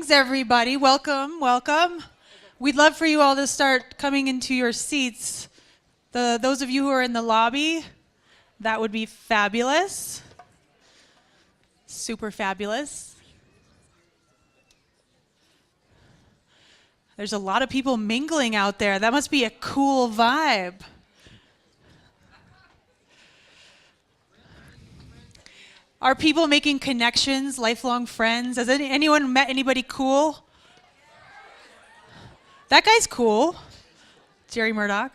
Greetings, everybody. Welcome, welcome. We'd love for you all to start coming into your seats. Those of you who are in the lobby, that would be fabulous. Super fabulous. There's a lot of people mingling out there. That must be a cool vibe. Are people making connections, lifelong friends? Has anyone met anybody cool? That guy's cool, Jerry Murdock.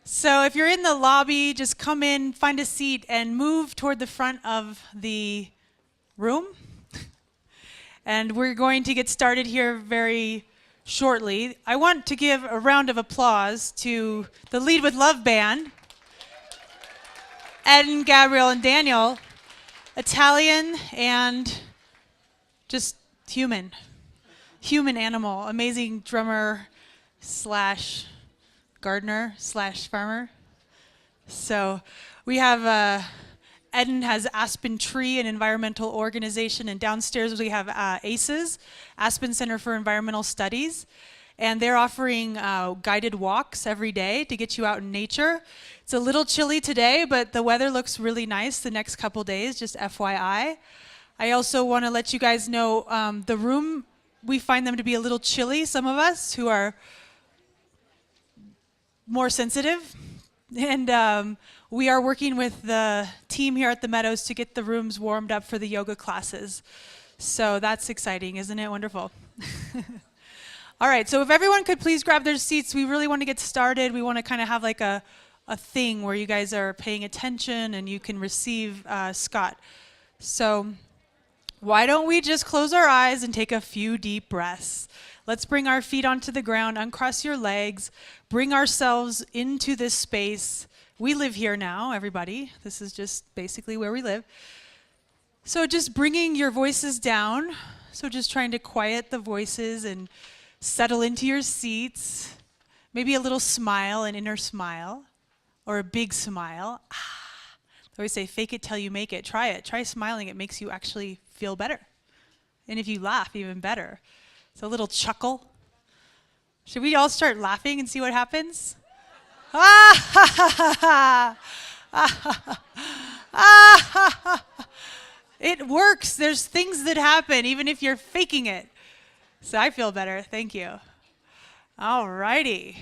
So if you're in the lobby, just come in, find a seat, and move toward the front of the room. And we're going to get started here very shortly. I want to give a round of applause to the Lead with Love band. Ed and Gabrielle and Daniel, Italian and just human animal, amazing drummer slash gardener slash farmer. So we have, Eden has Aspen Tree, an environmental organization, and downstairs we have ACES, Aspen Center for Environmental Studies. And they're offering guided walks every day to get you out in nature. It's a little chilly today, but the weather looks really nice the next couple days, just FYI. I also want to let you guys know the room, we find them to be a little chilly, some of us who are more sensitive. And we are working with the team here at the Meadows to get the rooms warmed up for the yoga classes. So that's exciting, isn't it? Wonderful. All right, so if everyone could please grab their seats, we really want to get started. We want to kind of have like a thing where you guys are paying attention and you can receive Scott. So why don't we just close our eyes and take a few deep breaths. Let's bring our feet onto the ground, uncross your legs, bring ourselves into this space. We live here now, everybody. This is just basically where we live. So just bringing your voices down. So just trying to quiet the voices and settle into your seats. Maybe a little smile, an inner smile, or a big smile. I always say, fake it till you make it. Try it. Try smiling. It makes you actually feel better. And if you laugh, even better. So a little chuckle. Should we all start laughing and see what happens? It works. There's things that happen even if you're faking it. So I feel better. Thank you. All righty.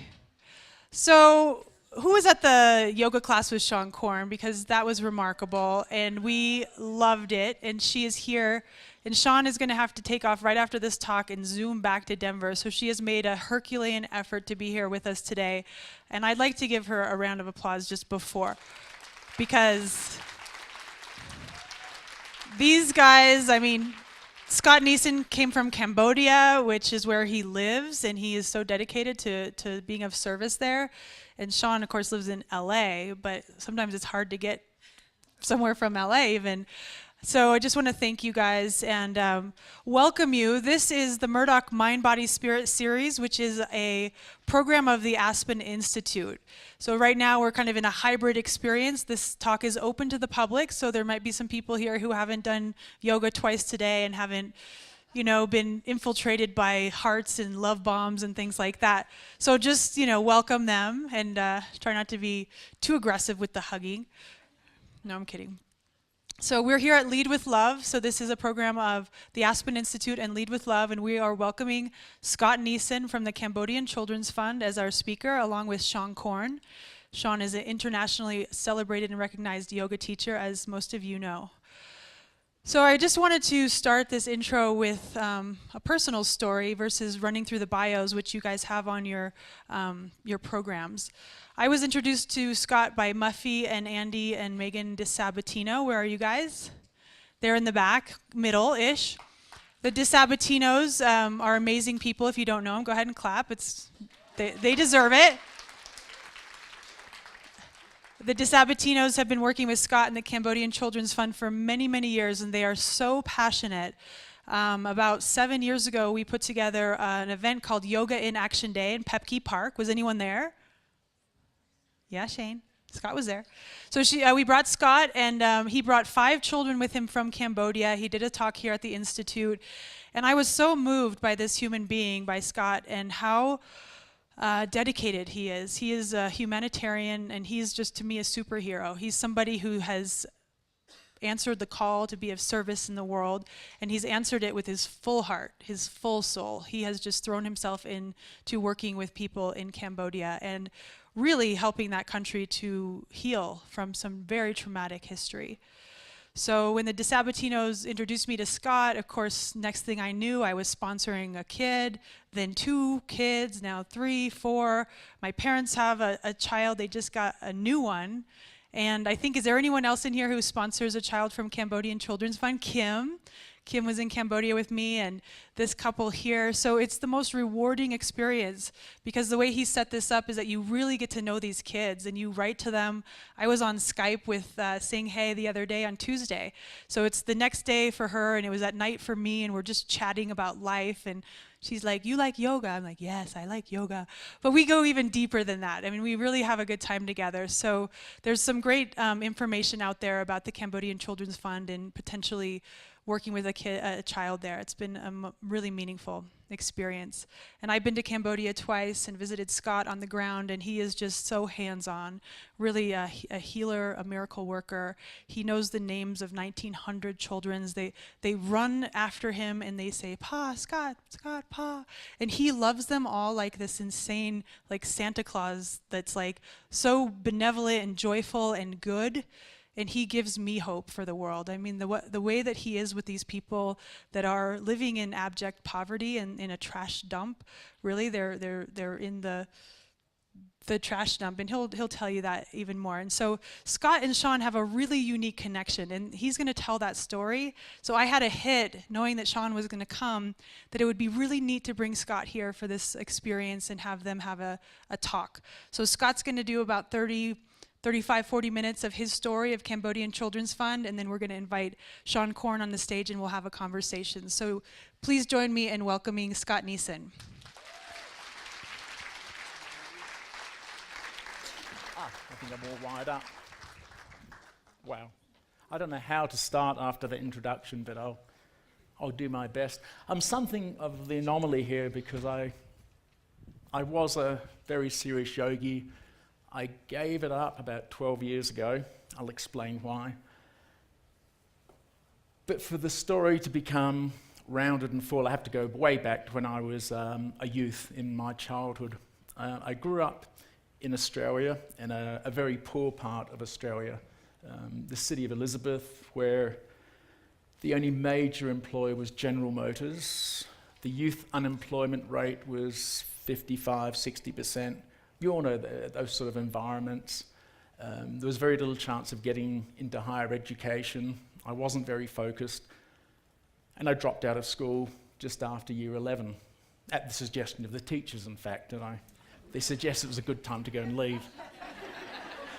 So who was at the yoga class with Seane Corn? Because that was remarkable, and we loved it. And she is here, and Seane is going to have to take off right after this talk and zoom back to Denver. So she has made a Herculean effort to be here with us today. And I'd like to give her a round of applause just before, because these guys, I mean, Scott Neeson came from Cambodia, which is where he lives, and he is so dedicated to being of service there. And Seane, of course, lives in LA, but sometimes it's hard to get somewhere from LA even. So I just want to thank you guys and welcome you. This is the Murdock Mind, Body, Spirit series, which is a program of the Aspen Institute. So right now we're kind of in a hybrid experience. This talk is open to the public, so there might be some people here who haven't done yoga twice today and haven't, been infiltrated by hearts and love bombs and things like that. So just, welcome them and try not to be too aggressive with the hugging. No, I'm kidding. So we're here at Lead with Love. So this is a program of the Aspen Institute and Lead with Love, and we are welcoming Scott Neeson from the Cambodian Children's Fund as our speaker, along with Seane Corn. Seane is an internationally celebrated and recognized yoga teacher, as most of you know. So I just wanted to start this intro with a personal story versus running through the bios, which you guys have on your programs. I was introduced to Scott by Muffy and Andy and Megan DeSabatino. Where are you guys? They're in the back, middle-ish. The DeSabatinos are amazing people. If you don't know them, go ahead and clap. They deserve it. The DeSabatinos have been working with Scott and the Cambodian Children's Fund for many, many years, and they are so passionate. About 7 years ago, we put together an event called Yoga in Action Day in Pepke Park. Was anyone there? Yeah, Shane. Scott was there. So we brought Scott, and he brought 5 children with him from Cambodia. He did a talk here at the Institute. And I was so moved by this human being, by Scott, and how dedicated he is. He is a humanitarian, and he's just, to me, a superhero. He's somebody who has answered the call to be of service in the world, and he's answered it with his full heart, his full soul. He has just thrown himself into working with people in Cambodia and really helping that country to heal from some very traumatic history. So when the DeSabatinos introduced me to Scott, of course, next thing I knew, I was sponsoring a kid, then 2 kids, now 3, 4. My parents have a child. They just got a new one. And I think, is there anyone else in here who sponsors a child from Cambodian Children's Fund? Kim. Kim was in Cambodia with me, and this couple here. So it's the most rewarding experience, because the way he set this up is that you really get to know these kids and you write to them. I was on Skype with Sing Hey the other day on Tuesday. So it's the next day for her, and it was at night for me, and we're just chatting about life. And she's like, "You like yoga?" I'm like, "Yes, I like yoga." But we go even deeper than that. I mean, we really have a good time together. So there's some great information out there about the Cambodian Children's Fund and potentially working with a child there. It's been a really meaningful experience. And I've been to Cambodia twice and visited Scott on the ground, and he is just so hands-on, really a healer, a miracle worker. He knows the names of 1,900 children. They run after him and they say, "Pa, Scott, Scott, Pa." And he loves them all like this insane, like Santa Claus that's like so benevolent and joyful and good. And he gives me hope for the world. I mean, the way that he is with these people that are living in abject poverty and in a trash dump, really, they're in the trash dump, and he'll tell you that even more. And so Scott and Sean have a really unique connection, and he's going to tell that story. So I had a hit, knowing that Sean was going to come, that it would be really neat to bring Scott here for this experience and have them have a talk. So Scott's going to do about 35, 40 minutes of his story of Cambodian Children's Fund, and then we're going to invite Seane Corn on the stage and we'll have a conversation. So please join me in welcoming Scott Neeson. I think I'm all wired up. Wow. I don't know how to start after the introduction, but I'll do my best. I'm something of the anomaly here because I was a very serious yogi. I gave it up about 12 years ago. I'll explain why. But for the story to become rounded and full, I have to go way back to when I was a youth in my childhood. I grew up in Australia, in a very poor part of Australia, the city of Elizabeth, where the only major employer was General Motors. The youth unemployment rate was 55, 60%. You all know those sort of environments. There was very little chance of getting into higher education. I wasn't very focused. And I dropped out of school just after year 11, at the suggestion of the teachers, in fact. They suggested it was a good time to go and leave.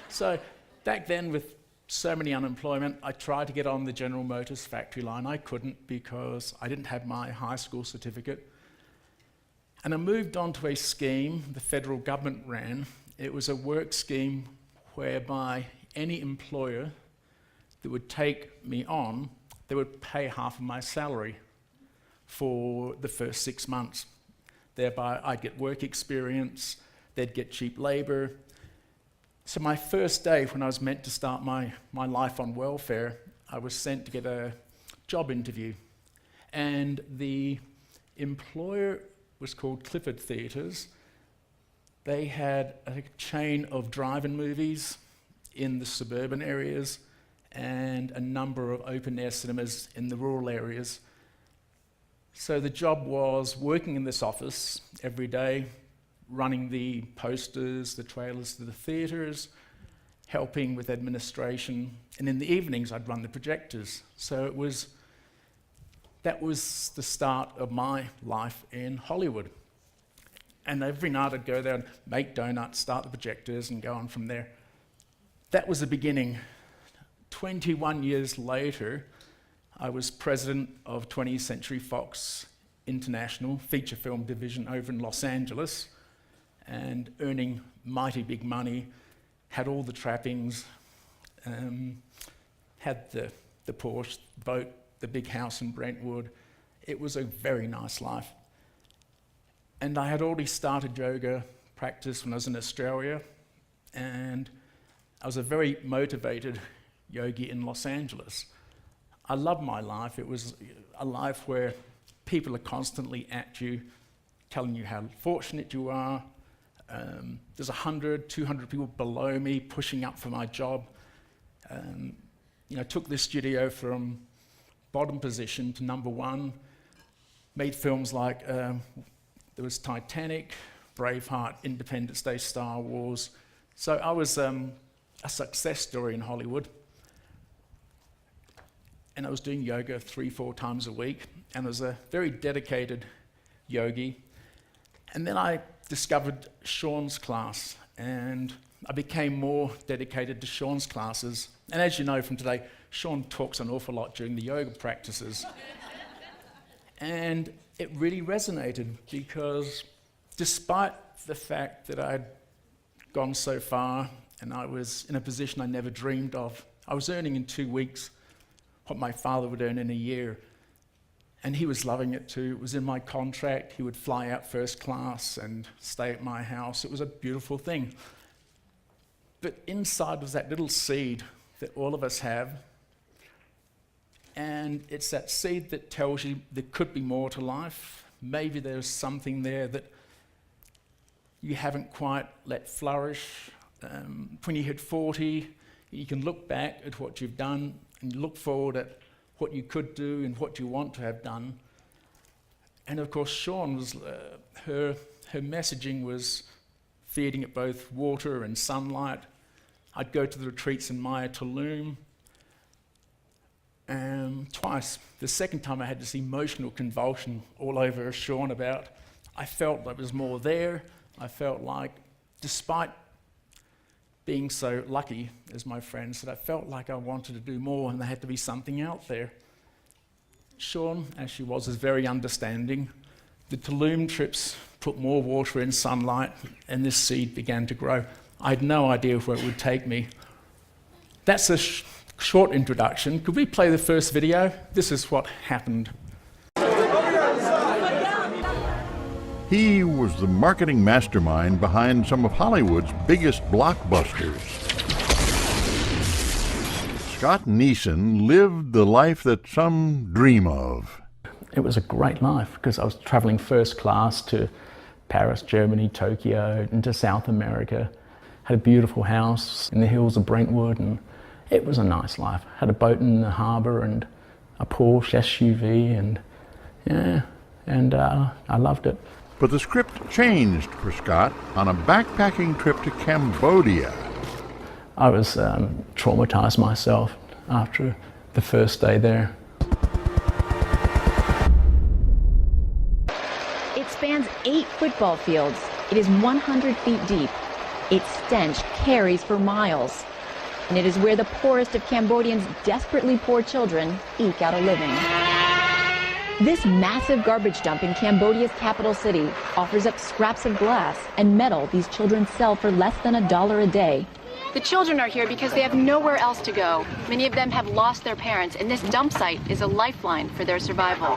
So back then, with so many unemployment, I tried to get on the General Motors factory line. I couldn't because I didn't have my high school certificate. And I moved on to a scheme the federal government ran. It was a work scheme whereby any employer that would take me on, they would pay half of my salary for the first 6 months. Thereby, I'd get work experience, they'd get cheap labor. So my first day, when I was meant to start my life on welfare, I was sent to get a job interview. And the employer was called Clifford Theatres. They had a chain of drive-in movies in the suburban areas and a number of open-air cinemas in the rural areas. So the job was working in this office every day, running the posters, the trailers to the theatres, helping with administration, and in the evenings I'd run the projectors. So that was the start of my life in Hollywood. And every night I'd go there and make donuts, start the projectors, and go on from there. That was the beginning. 21 years later, I was president of 20th Century Fox International feature film division over in Los Angeles, and earning mighty big money had all the trappings, had the Porsche, the boat, the big house in Brentwood. It was a very nice life. And I had already started yoga practice when I was in Australia, and I was a very motivated yogi in Los Angeles. I loved my life. It was a life where people are constantly at you, telling you how fortunate you are. There's 100, 200 people below me pushing up for my job. Took this studio from bottom position to number one, made films like there was Titanic, Braveheart, Independence Day, Star Wars. So I was a success story in Hollywood. And I was doing yoga 3-4 times a week, and I was a very dedicated yogi. And then I discovered Seane's class, and I became more dedicated to Seane's classes. And as you know from today, Seane talks an awful lot during the yoga practices. And it really resonated, because despite the fact that I'd gone so far and I was in a position I never dreamed of, I was earning in 2 weeks what my father would earn in a year. And he was loving it too. It was in my contract. He would fly out first class and stay at my house. It was a beautiful thing. But inside was that little seed that all of us have. And it's that seed that tells you there could be more to life. Maybe there's something there that you haven't quite let flourish. When you hit 40, you can look back at what you've done and look forward at what you could do and what you want to have done. And of course, Seane was, her messaging was feeding it both water and sunlight. I'd go to the retreats in Maya Tulum twice. The second time I had this emotional convulsion all over Seane about, I felt there was more there. I felt like, despite being so lucky, as my friend said, I felt like I wanted to do more and there had to be something out there. Seane, as she was, is very understanding. The Tulum trips put more water in sunlight and this seed began to grow. I had no idea where it would take me. That's a short introduction. Could we play the first video? This is what happened. He was the marketing mastermind behind some of Hollywood's biggest blockbusters. Scott Neeson lived the life that some dream of. It was a great life because I was traveling first class to Paris, Germany, Tokyo, into South America. Had a beautiful house in the hills of Brentwood, and it was a nice life. Had a boat in the harbour and a Porsche SUV, and I loved it. But the script changed for Scott on a backpacking trip to Cambodia. I was traumatized myself after the first day there. It spans 8 football fields. It is 100 feet deep. Its stench carries for miles. And it is where the poorest of Cambodians' desperately poor children eke out a living. This massive garbage dump in Cambodia's capital city offers up scraps of glass and metal these children sell for less than $1 a day. The children are here because they have nowhere else to go. Many of them have lost their parents, and this dump site is a lifeline for their survival.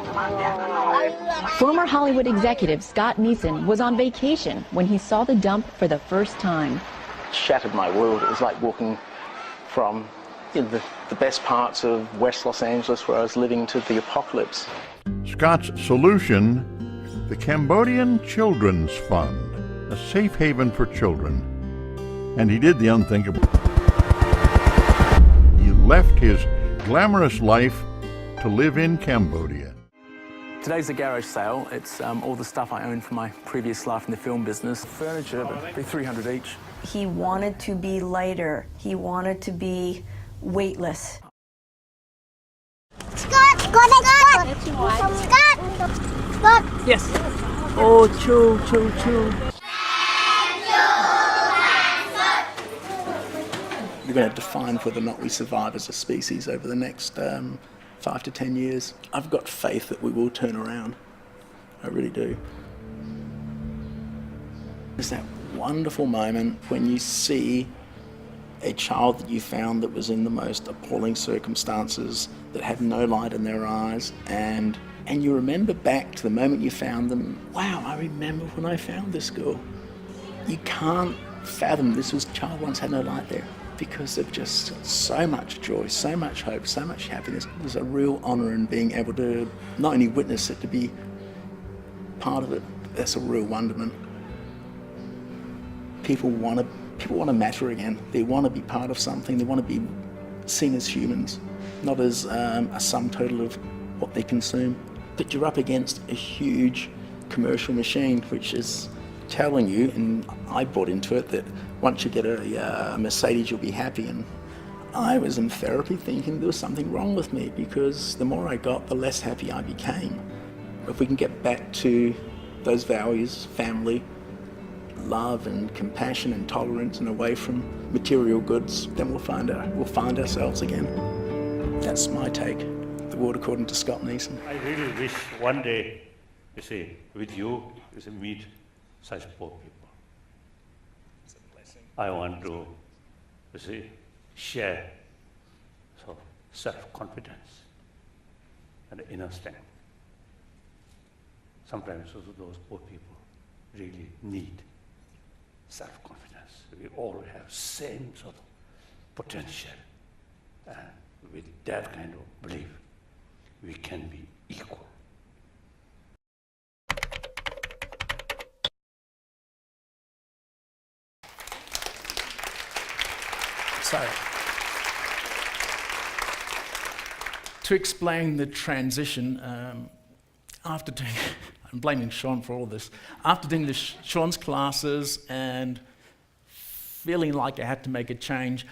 Former Hollywood executive Scott Neeson was on vacation when he saw the dump for the first time. It shattered my world. It was like walking from the best parts of West Los Angeles, where I was living, to the apocalypse. Scott's solution, the Cambodian Children's Fund, a safe haven for children. And he did the unthinkable. He left his glamorous life to live in Cambodia. Today's a garage sale. It's all the stuff I owned from my previous life in the film business. Furniture, but be $300 each. He wanted to be lighter. He wanted to be weightless. Scott! Scott! Scott! Scott! Yes. Oh, chew, chew, chew. We're going to define whether or not we survive as a species over the next 5 to 10 years. I've got faith that we will turn around. I really do. There's that wonderful moment when you see a child that you found that was in the most appalling circumstances, that had no light in their eyes, and you remember back to the moment you found them. Wow, I remember when I found this girl. You can't fathom this child once had no light there, because of just so much joy, so much hope, so much happiness. There's a real honour in being able to not only witness it, to be part of it. That's a real wonderment. People want to matter again. They want to be part of something. They want to be seen as humans, not as a sum total of what they consume. But you're up against a huge commercial machine which is telling you, and I bought into it, that once you get a Mercedes you'll be happy. And I was in therapy thinking there was something wrong with me, because the more I got, the less happy I became. If we can get back to those values, family, love and compassion and tolerance, and away from material goods, then we'll find ourselves again. That's my take. The world according to Scott Neeson. I really wish one day, with you, meet such poor people. It's a blessing. I want to, share self-confidence and inner strength. Sometimes also those poor people really need self-confidence. We all have same sort of potential, and with that kind of belief, we can be equal. So, to explain the transition, after doing, I'm blaming Sean for all this, after doing Sean's classes and feeling like I had to make a change,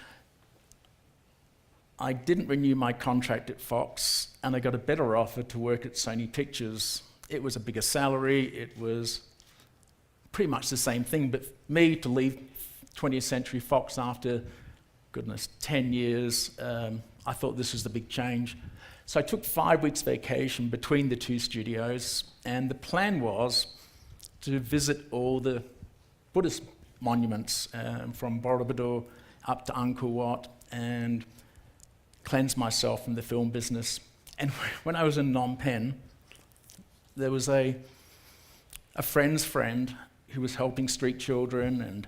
I didn't renew my contract at Fox, and I got a better offer to work at Sony Pictures. It was a bigger salary, it was pretty much the same thing, but me to leave 20th Century Fox after, goodness, 10 years, I thought this was the big change. So I took 5 weeks vacation between the two studios, and the plan was to visit all the Buddhist monuments from Borobudur up to Angkor Wat, and cleanse myself from the film business. And when I was in Phnom Penh, there was a friend's friend who was helping street children, and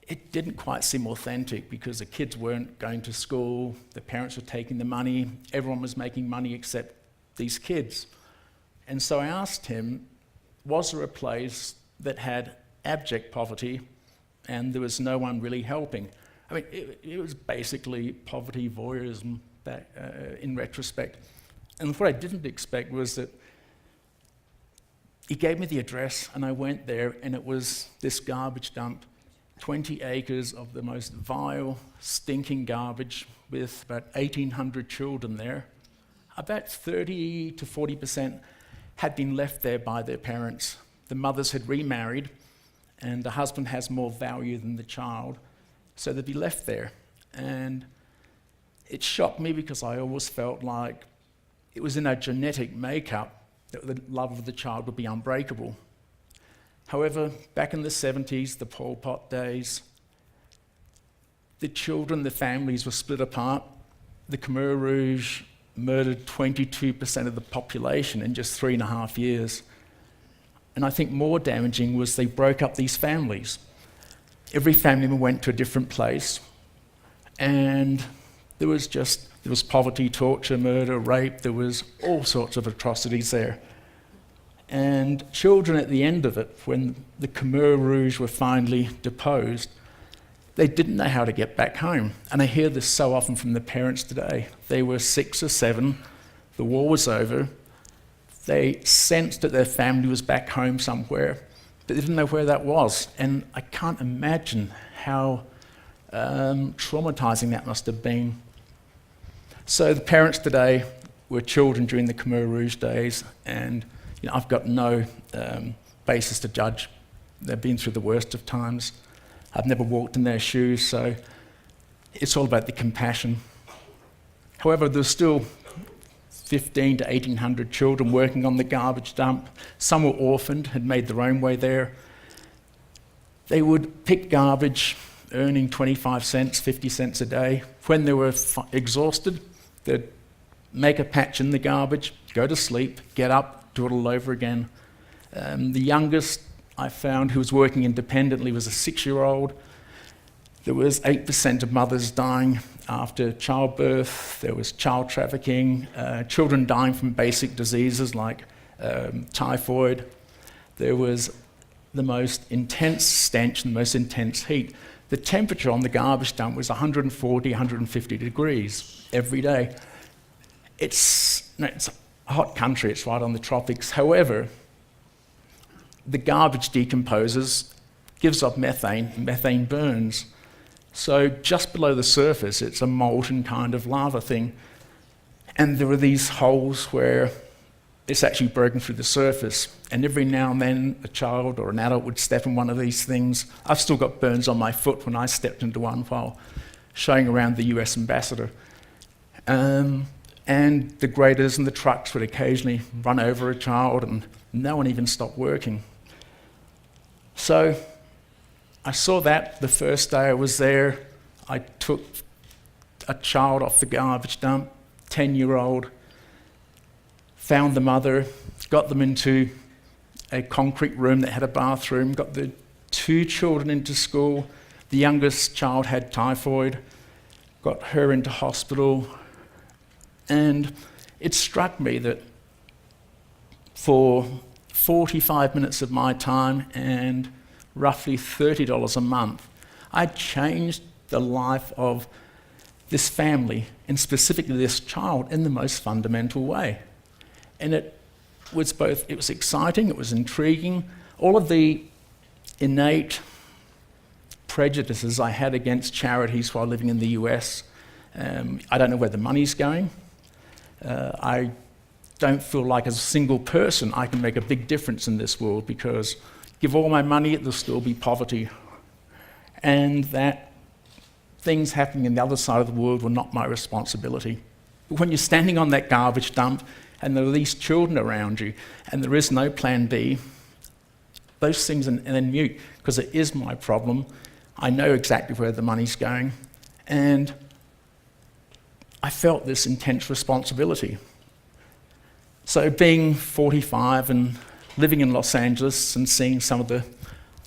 it didn't quite seem authentic because the kids weren't going to school, the parents were taking the money, everyone was making money except these kids. And so I asked him, was there a place that had abject poverty and there was no one really helping? I mean, it was basically poverty voyeurism back, in retrospect. And what I didn't expect was that he gave me the address and I went there, and it was this garbage dump, 20 acres of the most vile, stinking garbage with about 1,800 children there. About 30 to 40% had been left there by their parents. The mothers had remarried, and the husband has more value than the child, so they'd be left there. And it shocked me because I always felt like it was in our genetic makeup that the love of the child would be unbreakable. However, back in the 70s, the Pol Pot days, the children, the families were split apart. The Khmer Rouge murdered 22% of the population in just 3.5 years. And I think more damaging was they broke up these families. Every family went to a different place, and there was poverty, torture, murder, rape, there was all sorts of atrocities there. And children at the end of it, when the Khmer Rouge were finally deposed, they didn't know how to get back home. And I hear this so often from the parents today. They were 6 or 7, the war was over, they sensed that their family was back home somewhere, but they didn't know where that was. And I can't imagine how traumatizing that must have been. So the parents today were children during the Khmer Rouge days, and I've got no basis to judge. They've been through the worst of times. I've never walked in their shoes, so it's all about the compassion. However, there's still 1,500 to 1,800 children working on the garbage dump. Some were orphaned, had made their own way there. They would pick garbage earning 25 cents, 50 cents a day. When they were exhausted, they'd make a patch in the garbage, go to sleep, get up, do it all over again. The youngest I found who was working independently was a 6-year-old. There was 8% of mothers dying after childbirth. There was child trafficking, children dying from basic diseases like typhoid. There was the most intense stench and the most intense heat. The temperature on the garbage dump was 140, 150 degrees every day. It's a hot country, it's right on the tropics. However, the garbage decomposes, gives off methane, and methane burns. So just below the surface, it's a molten kind of lava thing. And there are these holes where it's actually broken through the surface. And every now and then, a child or an adult would step in one of these things. I've still got burns on my foot when I stepped into one while showing around the US ambassador. And the graders and the trucks would occasionally run over a child, and no one even stopped working. So I saw that the first day I was there. I took a child off the garbage dump, 10-year-old, found the mother, got them into a concrete room that had a bathroom, got the 2 children into school. The youngest child had typhoid, got her into hospital. And it struck me that for 45 minutes of my time and roughly $30 a month, I changed the life of this family, and specifically this child, in the most fundamental way. And it was exciting, it was intriguing. All of the innate prejudices I had against charities while living in the US, I don't know where the money's going. I don't feel like as a single person I can make a big difference in this world, because give all my money, there'll still be poverty. And that things happening in the other side of the world were not my responsibility. But when you're standing on that garbage dump and there are these children around you and there is no plan B, those things are then mute, because it is my problem. I know exactly where the money's going. And I felt this intense responsibility. So being 45 and living in Los Angeles and seeing some of the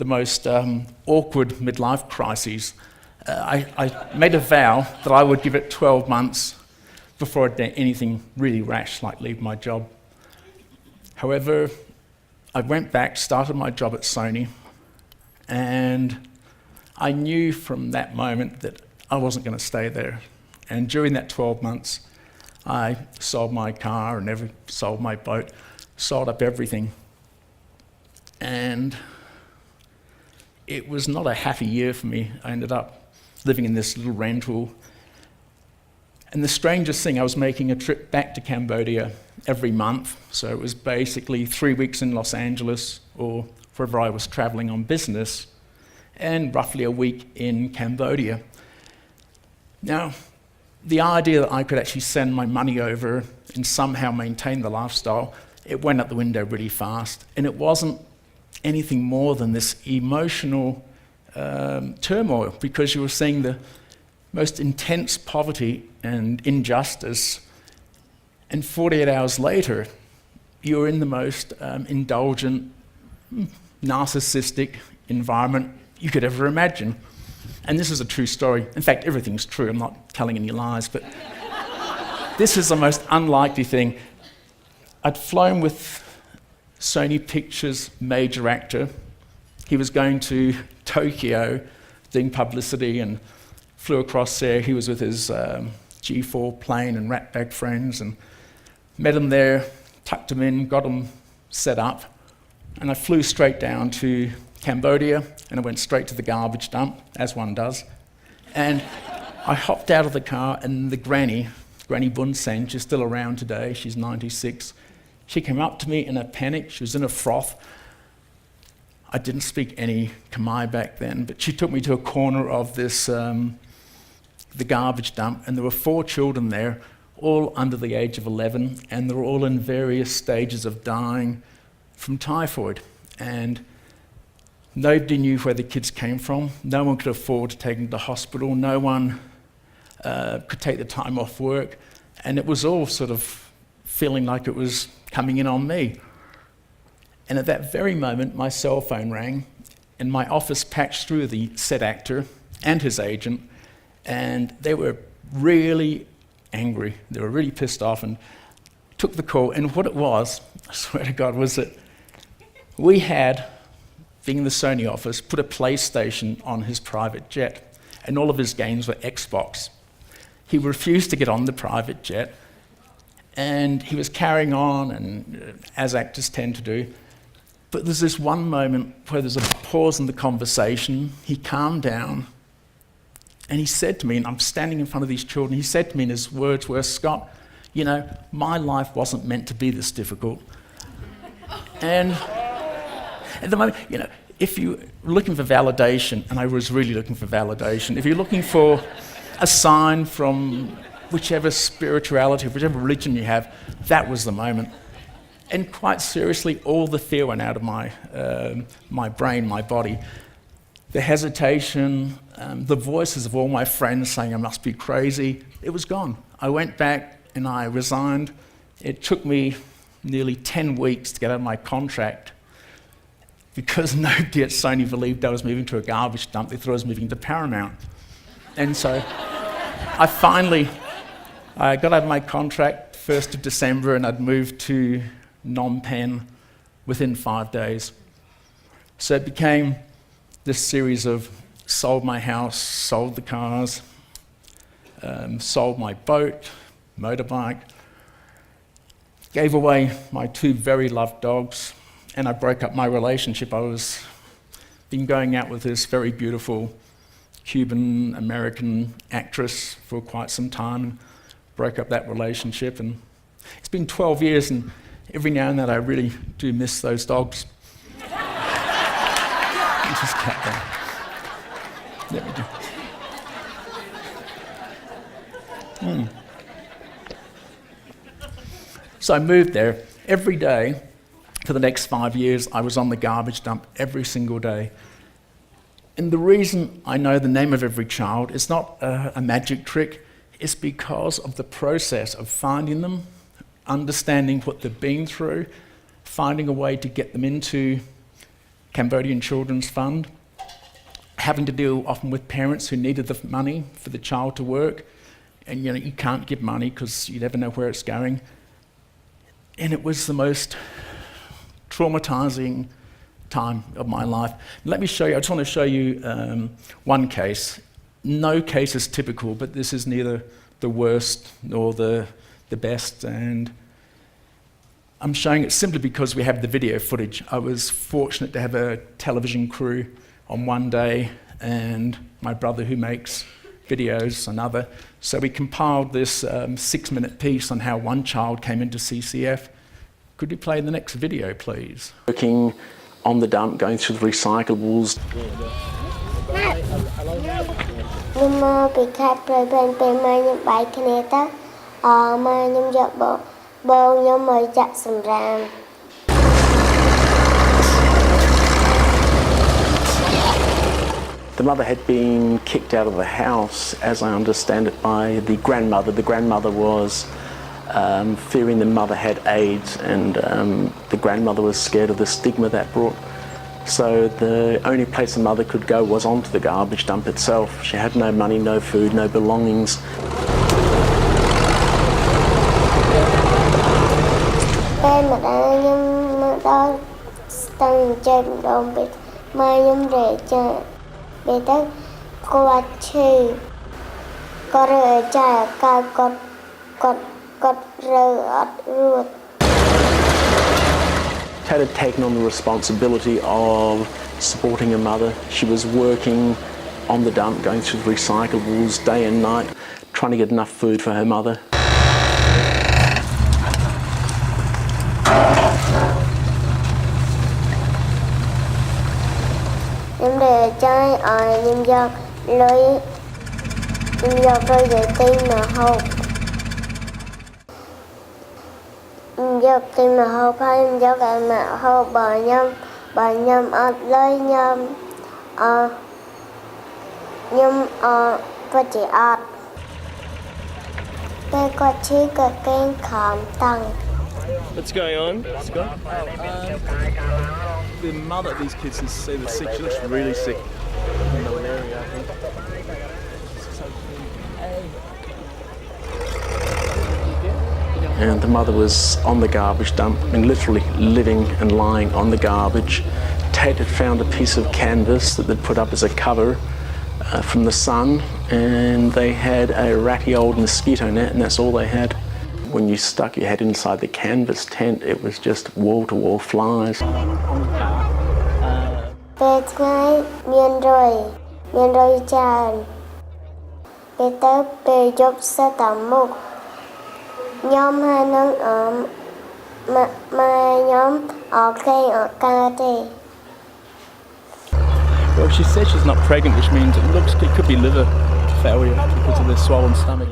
most awkward midlife crises, I made a vow that I would give it 12 months before I did anything really rash, like leave my job. However, I went back, started my job at Sony, and I knew from that moment that I wasn't going to stay there. And during that 12 months, I sold my car and sold my boat, sold up everything. And it was not a happy year for me. I ended up living in this little rental. And the strangest thing, I was making a trip back to Cambodia every month. So it was basically 3 weeks in Los Angeles or wherever I was traveling on business, and roughly a week in Cambodia. Now, the idea that I could actually send my money over and somehow maintain the lifestyle, it went out the window really fast. And it wasn't anything more than this emotional turmoil, because you were seeing the most intense poverty and injustice, and 48 hours later, you're in the most indulgent, narcissistic environment you could ever imagine. And this is a true story. In fact, everything's true. I'm not telling any lies, but this is the most unlikely thing. I'd flown with Sony Pictures' major actor. He was going to Tokyo doing publicity and flew across there. He was with his G4 plane and ratbag friends, and met him there, tucked him in, got him set up, and I flew straight down to Cambodia, and I went straight to the garbage dump, as one does. And I hopped out of the car, and the Granny Bun Sen, she's still around today, she's 96. She came up to me in a panic, she was in a froth. I didn't speak any Khmer back then, but she took me to a corner of this, the garbage dump, and there were 4 children there, all under the age of 11, and they were all in various stages of dying from typhoid. And Nobody knew where the kids came from. No one could afford to take them to hospital. No one could take the time off work. And it was all sort of feeling like it was coming in on me. And at that very moment, my cell phone rang, and my office patched through the said actor and his agent, and they were really angry. They were really pissed off and took the call. And what it was, I swear to God, was that we had, being in the Sony office, put a PlayStation on his private jet, and all of his games were Xbox. He refused to get on the private jet, and he was carrying on, and as actors tend to do. But there's this one moment where there's a pause in the conversation. He calmed down, and he said to me, and I'm standing in front of these children, he said to me, and his words were, "Scott, you know, my life wasn't meant to be this difficult." And at the moment, you know, if you're looking for validation, and I was really looking for validation, if you're looking for a sign from whichever spirituality, whichever religion you have, that was the moment. And quite seriously, all the fear went out of my brain, my body. The hesitation, the voices of all my friends saying I must be crazy, it was gone. I went back and I resigned. It took me nearly 10 weeks to get out of my contract because nobody at Sony believed I was moving to a garbage dump. They thought I was moving to Paramount. And so I got out of my contract 1st of December, and I'd moved to Phnom Penh within 5 days. So it became this series of sold my house, sold the cars, sold my boat, motorbike, gave away my 2 very loved dogs, and I broke up my relationship. I was been going out with this very beautiful Cuban-American actress for quite some time, and broke up that relationship. And it's been 12 years, and every now and then I really do miss those dogs. Just cut that. There we go. So I moved there. Every day for the next 5 years, I was on the garbage dump every single day. And the reason I know the name of every child is not a magic trick. It's because of the process of finding them, understanding what they've been through, finding a way to get them into Cambodian Children's Fund, having to deal often with parents who needed the money for the child to work, and you can't give money because you never know where it's going. And it was the most traumatizing time of my life. Let me show you, I just want to show you one case. No case is typical, but this is neither the worst nor the best, and I'm showing it simply because we have the video footage. I was fortunate to have a television crew on one day, and my brother who makes videos another. So we compiled this 6-minute piece on how one child came into CCF. Could you play the next video, please? Working on the dump, going through the recyclables. The mother had been kicked out of the house, as I understand it, by the grandmother. The grandmother was fearing the mother had AIDS, and the grandmother was scared of the stigma that brought. So the only place the mother could go was onto the garbage dump itself. She had no money, no food, no belongings. Ted had taken on the responsibility of supporting her mother. She was working on the dump, going through the recyclables day and night, trying to get enough food for her mother. បើខ្ញុំអត់លុយខ្ញុំពិតជាអត់ពេលគាត់ឈឺគាត់គេងខំតង់ What's going on, Scott? The mother of these kids is sick. She looks really sick. In the area, I think. And the mother was on the garbage dump, and literally living and lying on the garbage. Tate had found a piece of canvas that they'd put up as a cover from the sun, and they had a ratty old mosquito net, and that's all they had. When you stuck your head inside the canvas tent, it was just wall-to-wall flies. ពេលថ្ងៃមានរុយច្រើនពេលទៅពេលយប់សិតតែមុខខ្ញុំហើយនឹងម៉ែខ្ញុំអត់គេអត់កើតទេ Well, she said she's not pregnant, which means it could be liver failure because of the swollen stomach.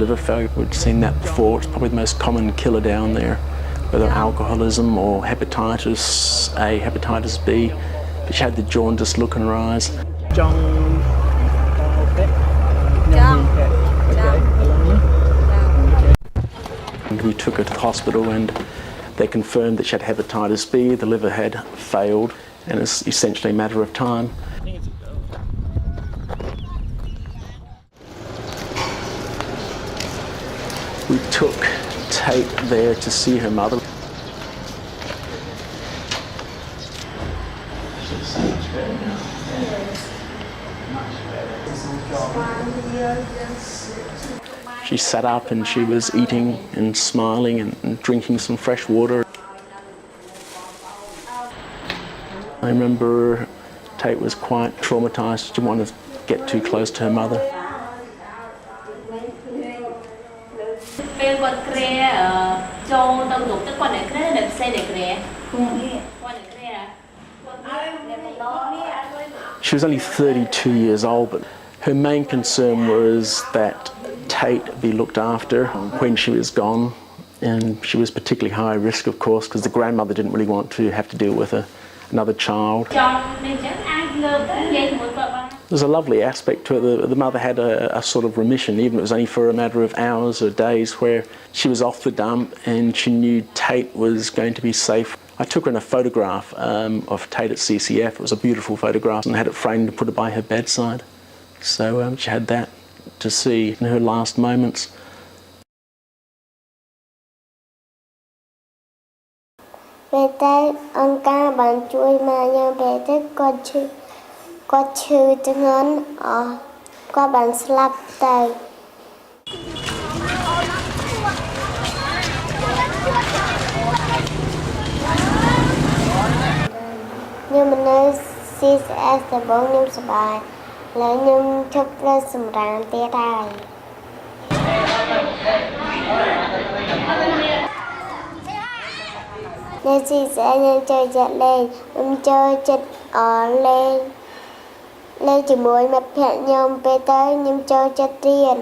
Liver failure, we've seen that before. It's probably the most common killer down there, whether alcoholism or hepatitis A, hepatitis B. But she had the jaundice look in her eyes. And we took her to the hospital and they confirmed that she had hepatitis B, the liver had failed, and it's essentially a matter of time. We took Tate there to see her mother. She sat up and she was eating and smiling and drinking some fresh water. I remember Tate was quite traumatised. She didn't want to get too close to her mother. She was only 32 years old, but her main concern was that Tate be looked after when she was gone, and she was particularly high risk, of course, because the grandmother didn't really want to have to deal with another child. There's a lovely aspect to it. The mother had a sort of remission, even if it was only for a matter of hours or days, where she was off the dump and she knew Tate was going to be safe. I took her in a photograph of Tate at CCF. It was a beautiful photograph and had it framed and put it by her bedside. So she had that to see in her last moments. CCS ដំបងខ្ញុំសប្បាយឥឡូវខ្ញុំជប់លើសម្រាមទៀតហើយនៅ CCS ខ្ញុំចូលចិត្តលេងខ្ញុំចូលចិត្តលេងជាមួយមិត្តភក្តិខ្ញុំពេលទៅខ្ញុំចូលចិត្តរៀន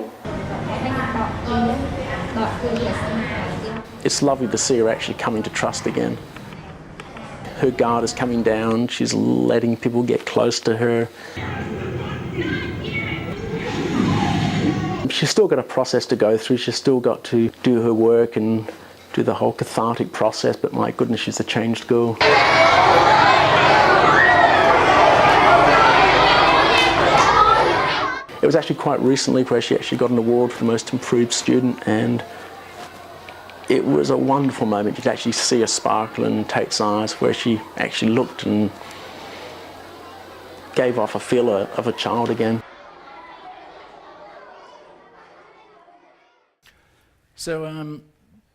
It's lovely to see her actually coming to trust again. Her guard is coming down, she's letting people get close to her. She's still got a process to go through, she's still got to do her work and do the whole cathartic process, but my goodness, she's a changed girl. It was actually quite recently where she actually got an award for the most improved student, and it was a wonderful moment. You could actually see a sparkle in Tate's eyes where she actually looked and gave off a feel of a child again. So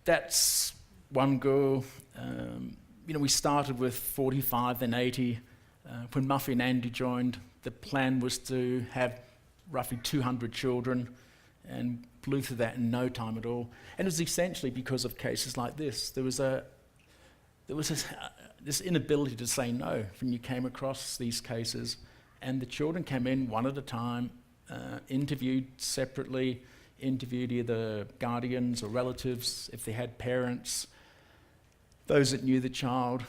that's one girl. We started with 45, then 80. When Muffy and Andy joined, the plan was to have roughly 200 children, and blew through that in no time at all. And it was essentially because of cases like this. There was this inability to say no when you came across these cases, and the children came in one at a time, interviewed separately, interviewed either guardians or relatives if they had parents, those that knew the child,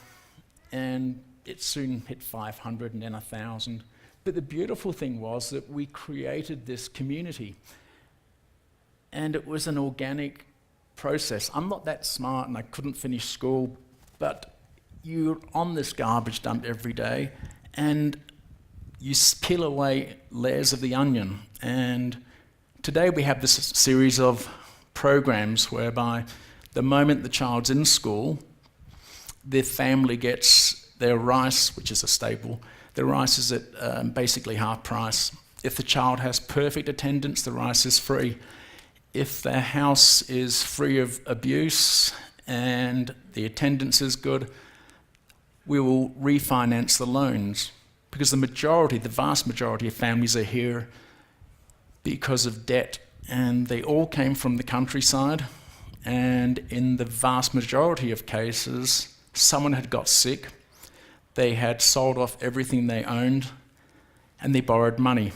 and it soon hit 500 and then 1,000. But the beautiful thing was that we created this community, and it was an organic process. I'm not that smart and I couldn't finish school, but you're on this garbage dump every day and you peel away layers of the onion. And today we have this series of programs whereby the moment the child's in school, their family gets their rice, which is a staple. The rice is at basically half price. If the child has perfect attendance, the rice is free. If their house is free of abuse and the attendance is good, we will refinance the loans, because the vast majority of families are here because of debt, and they all came from the countryside, and in the vast majority of cases, someone had got sick, they had sold off everything they owned, and they borrowed money.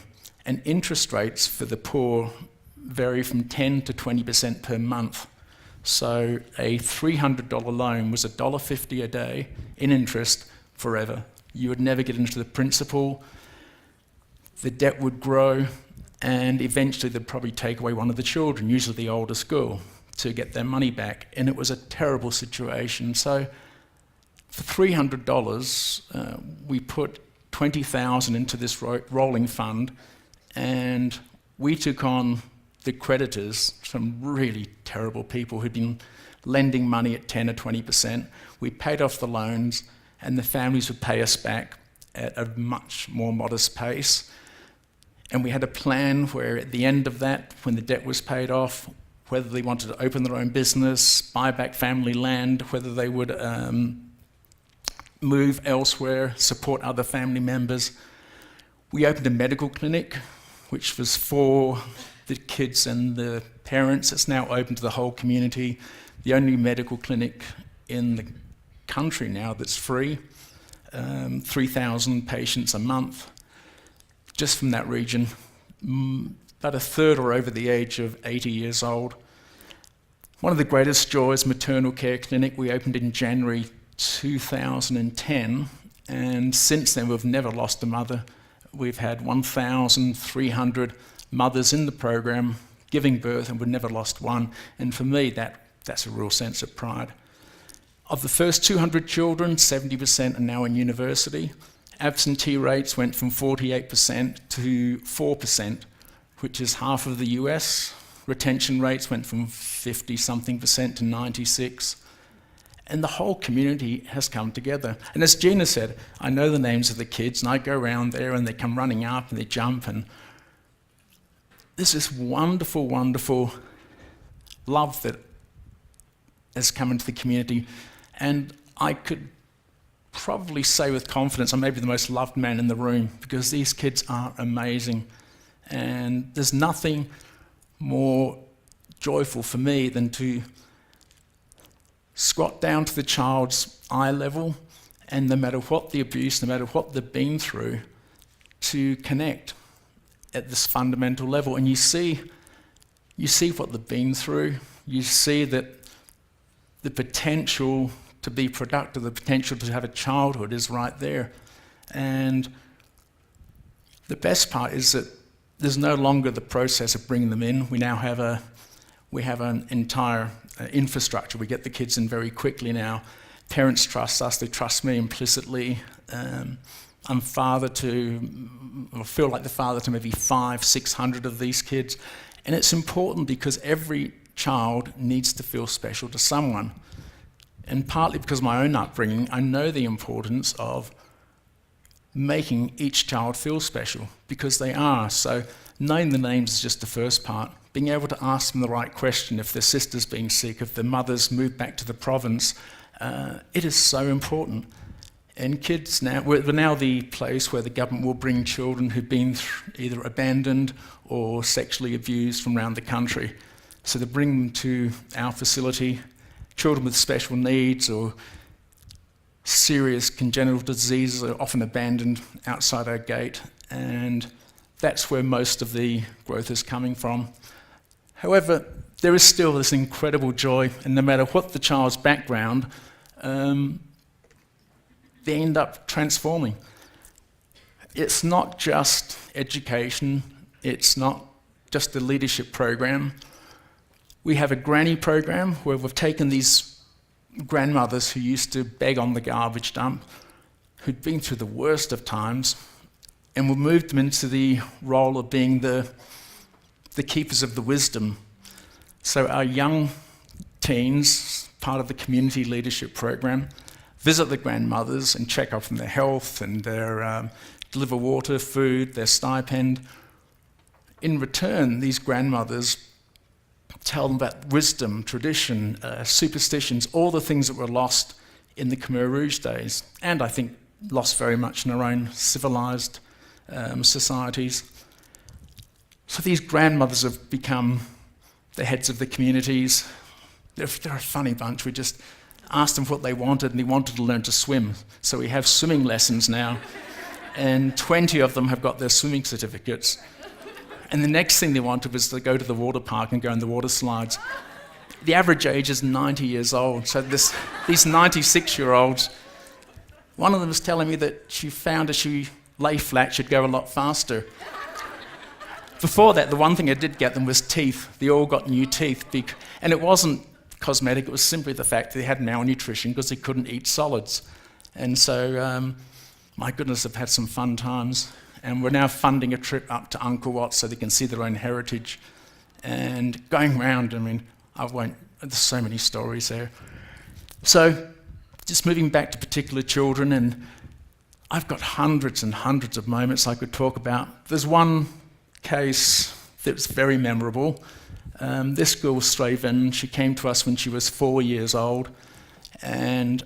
And interest rates for the poor vary from 10 to 20% per month. So a $300 loan was $1.50 a day in interest forever. You would never get into the principal. The debt would grow, and eventually they'd probably take away one of the children, usually the oldest girl, to get their money back. And it was a terrible situation. So for $300, we put $20,000 into this rolling fund, and we took on the creditors, some really terrible people who'd been lending money at 10 or 20%. We paid off the loans, and the families would pay us back at a much more modest pace. And we had a plan where at the end of that, when the debt was paid off, whether they wanted to open their own business, buy back family land, whether they would move elsewhere, support other family members. We opened a medical clinic, which was for the kids and the parents. It's now open to the whole community. The only medical clinic in the country now that's free. 3,000 patients a month, just from that region. About a third are over the age of 80 years old. One of the greatest joys, maternal care clinic, we opened in January 2010, and since then we've never lost a mother. We've had 1,300 mothers in the program giving birth, and we've never lost one. And for me, that's a real sense of pride. Of the first 200 children, 70% are now in university. Absentee rates went from 48% to 4%, which is half of the US. Retention rates went from 50-something% to 96%. And the whole community has come together. And as Gina said, I know the names of the kids, and I go around there and they come running up and they jump, and there's this wonderful, wonderful love that has come into the community. And I could probably say with confidence I'm maybe the most loved man in the room, because these kids are amazing. And there's nothing more joyful for me than to squat down to the child's eye level, and no matter what the abuse, no matter what they've been through, to connect at this fundamental level. And you see what they've been through. You see that the potential to be productive, the potential to have a childhood is right there. And the best part is that there's no longer the process of bringing them in. We now have an entire infrastructure. We get the kids in very quickly now. Parents trust us, they trust me implicitly. I'm I feel like the father to maybe 500-600 of these kids. And it's important because every child needs to feel special to someone. And partly because of my own upbringing, I know the importance of making each child feel special, because they are. So knowing the names is just the first part. Being able to ask them the right question if their sister's been sick, if their mother's moved back to the province, it is so important. And kids now, we're now the place where the government will bring children who've been either abandoned or sexually abused from around the country. So they bring them to our facility, children with special needs or serious congenital diseases are often abandoned outside our gate, and that's where most of the growth is coming from. However, there is still this incredible joy, and no matter what the child's background, the they end up transforming. It's not just education, it's not just the leadership program. We have a granny program where we've taken these grandmothers who used to beg on the garbage dump, who'd been through the worst of times, and we've moved them into the role of being the keepers of the wisdom. So our young teens, part of the community leadership program, visit the grandmothers and check up on their health and their deliver water, food, their stipend. In return, these grandmothers tell them about wisdom, tradition, superstitions, all the things that were lost in the Khmer Rouge days, and I think lost very much in our own civilized societies. So these grandmothers have become the heads of the communities. They're a funny bunch. We just asked them what they wanted, and they wanted to learn to swim. So we have swimming lessons now, and 20 of them have got their swimming certificates. And the next thing they wanted was to go to the water park and go in the water slides. The average age is 90 years old. So these 96-year-olds, one of them was telling me that she found as she lay flat, she'd go a lot faster. Before that, the one thing I did get them was teeth. They all got new teeth. And it wasn't cosmetic, it was simply the fact that they had malnutrition because they couldn't eat solids. And so, my goodness, they've had some fun times. And we're now funding a trip up to Angkor Wat so they can see their own heritage. And going round, there's so many stories there. So, just moving back to particular children, and I've got hundreds and hundreds of moments I could talk about. There's one case that's very memorable. This girl was Straven. She came to us when she was 4 years old, and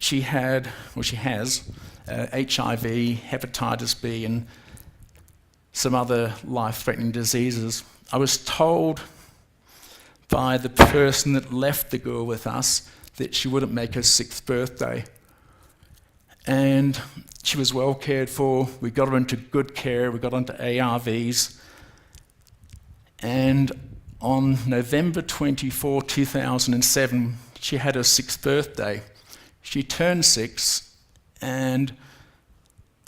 she has HIV, hepatitis B, and some other life-threatening diseases. I was told by the person that left the girl with us that she wouldn't make her 6th birthday. And she was well cared for. We got her into good care. We got her into ARVs. And on November 24, 2007, she had her 6th birthday. She turned 6, and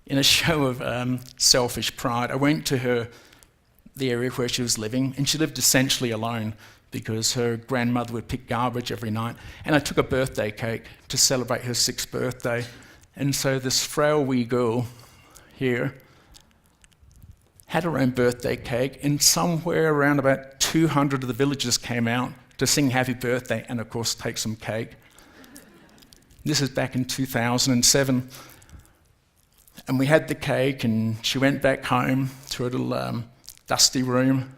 in a show of selfish pride, I went to the area where she was living, and she lived essentially alone because her grandmother would pick garbage every night. And I took a birthday cake to celebrate her 6th birthday. And so this frail wee girl here had her own birthday cake, and somewhere around about 200 of the villagers came out to sing happy birthday and, of course, take some cake. This is back in 2007. And we had the cake, and she went back home to her little dusty room,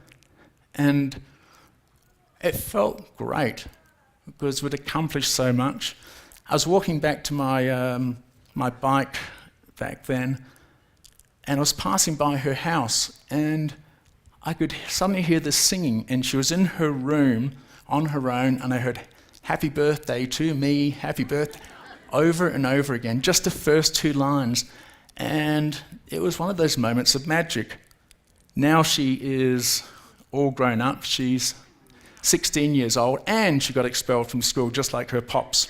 and it felt great because we'd accomplished so much. I was walking back to my bike back then, and I was passing by her house, and I could suddenly hear this singing, and she was in her room on her own, and I heard happy birthday to me, happy birthday, over and over again, just the first 2 lines. And it was one of those moments of magic. Now she is all grown up. She's 16 years old, and she got expelled from school just like her pops.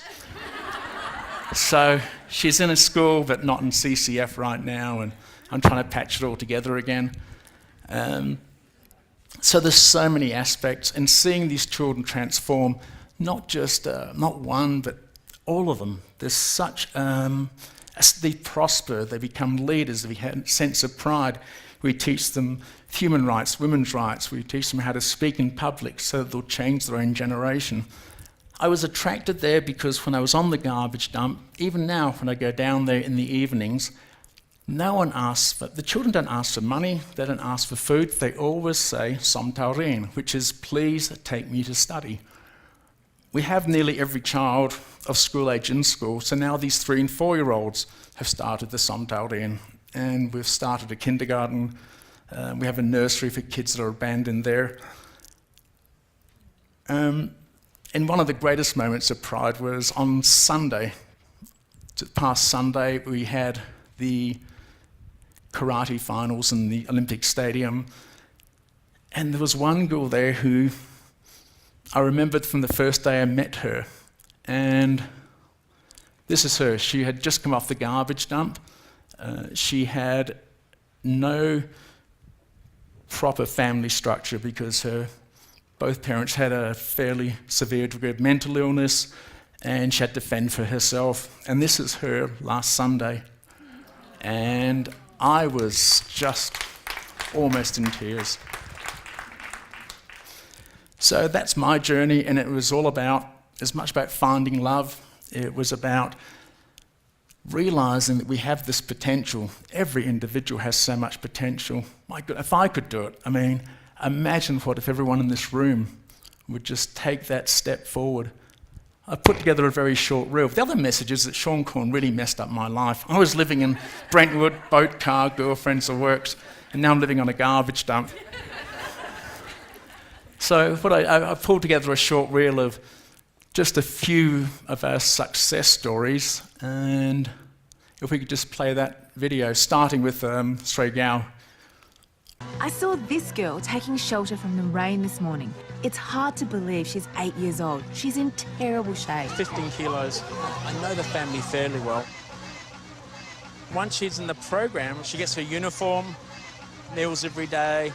So she's in a school, but not in CCF right now, and I'm trying to patch it all together again. So there's so many aspects, and seeing these children transform, not just not one, but all of them. There's such as they prosper, they become leaders, they have a sense of pride. We teach them human rights, women's rights. We teach them how to speak in public so that they'll change their own generation. I was attracted there because when I was on the garbage dump, even now when I go down there in the evenings, no one asks the children don't ask for money, they don't ask for food, they always say som taurin, which is please take me to study. We have nearly every child of school age in school, so now these 3 and 4-year-olds have started the som taurin, and we've started a kindergarten, we have a nursery for kids that are abandoned there. And one of the greatest moments of pride was on Sunday. Past Sunday, we had the karate finals in the Olympic Stadium, and there was one girl there who I remembered from the first day I met her, and This is her. She had just come off the garbage dump. She had no proper family structure because both parents had a fairly severe degree of mental illness, and she had to fend for herself. And this is her last Sunday. And I was just almost in tears. So that's my journey, and it was all about, as much about finding love, it was about realizing that we have this potential. Every individual has so much potential. My God, if I could do it, I mean, imagine what if everyone in this room would just take that step forward. I put together a very short reel. The other message is that Seane Corn really messed up my life. I was living in Brentwood, boat, car, girlfriends, or works, and now I'm living on a garbage dump. So what I pulled together a short reel of just a few of our success stories, and if we could just play that video, starting with Sri Gao. I saw this girl taking shelter from the rain this morning. It's hard to believe she's 8 years old. She's in terrible shape. 15 kilos. I know the family fairly well. Once she's in the program, she gets her uniform, meals every day.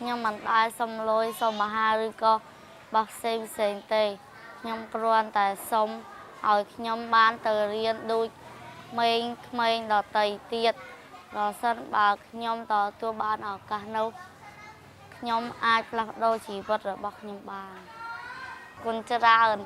ខ្ញុំមិនដែរសុំលុយសុំអាហារឬក៏បោះផ្សេងទេខ្ញុំគ្រាន់តែសុំឲ្យខ្ញុំបានទៅរៀនដូចក្មេងៗដទៃទៀតបើសិនបើខ្ញុំទទួលបានឱកាសនោះខ្ញុំអាចផ្លាស់ប្ដូរជីវិតរបស់ខ្ញុំបានគុណច្រើន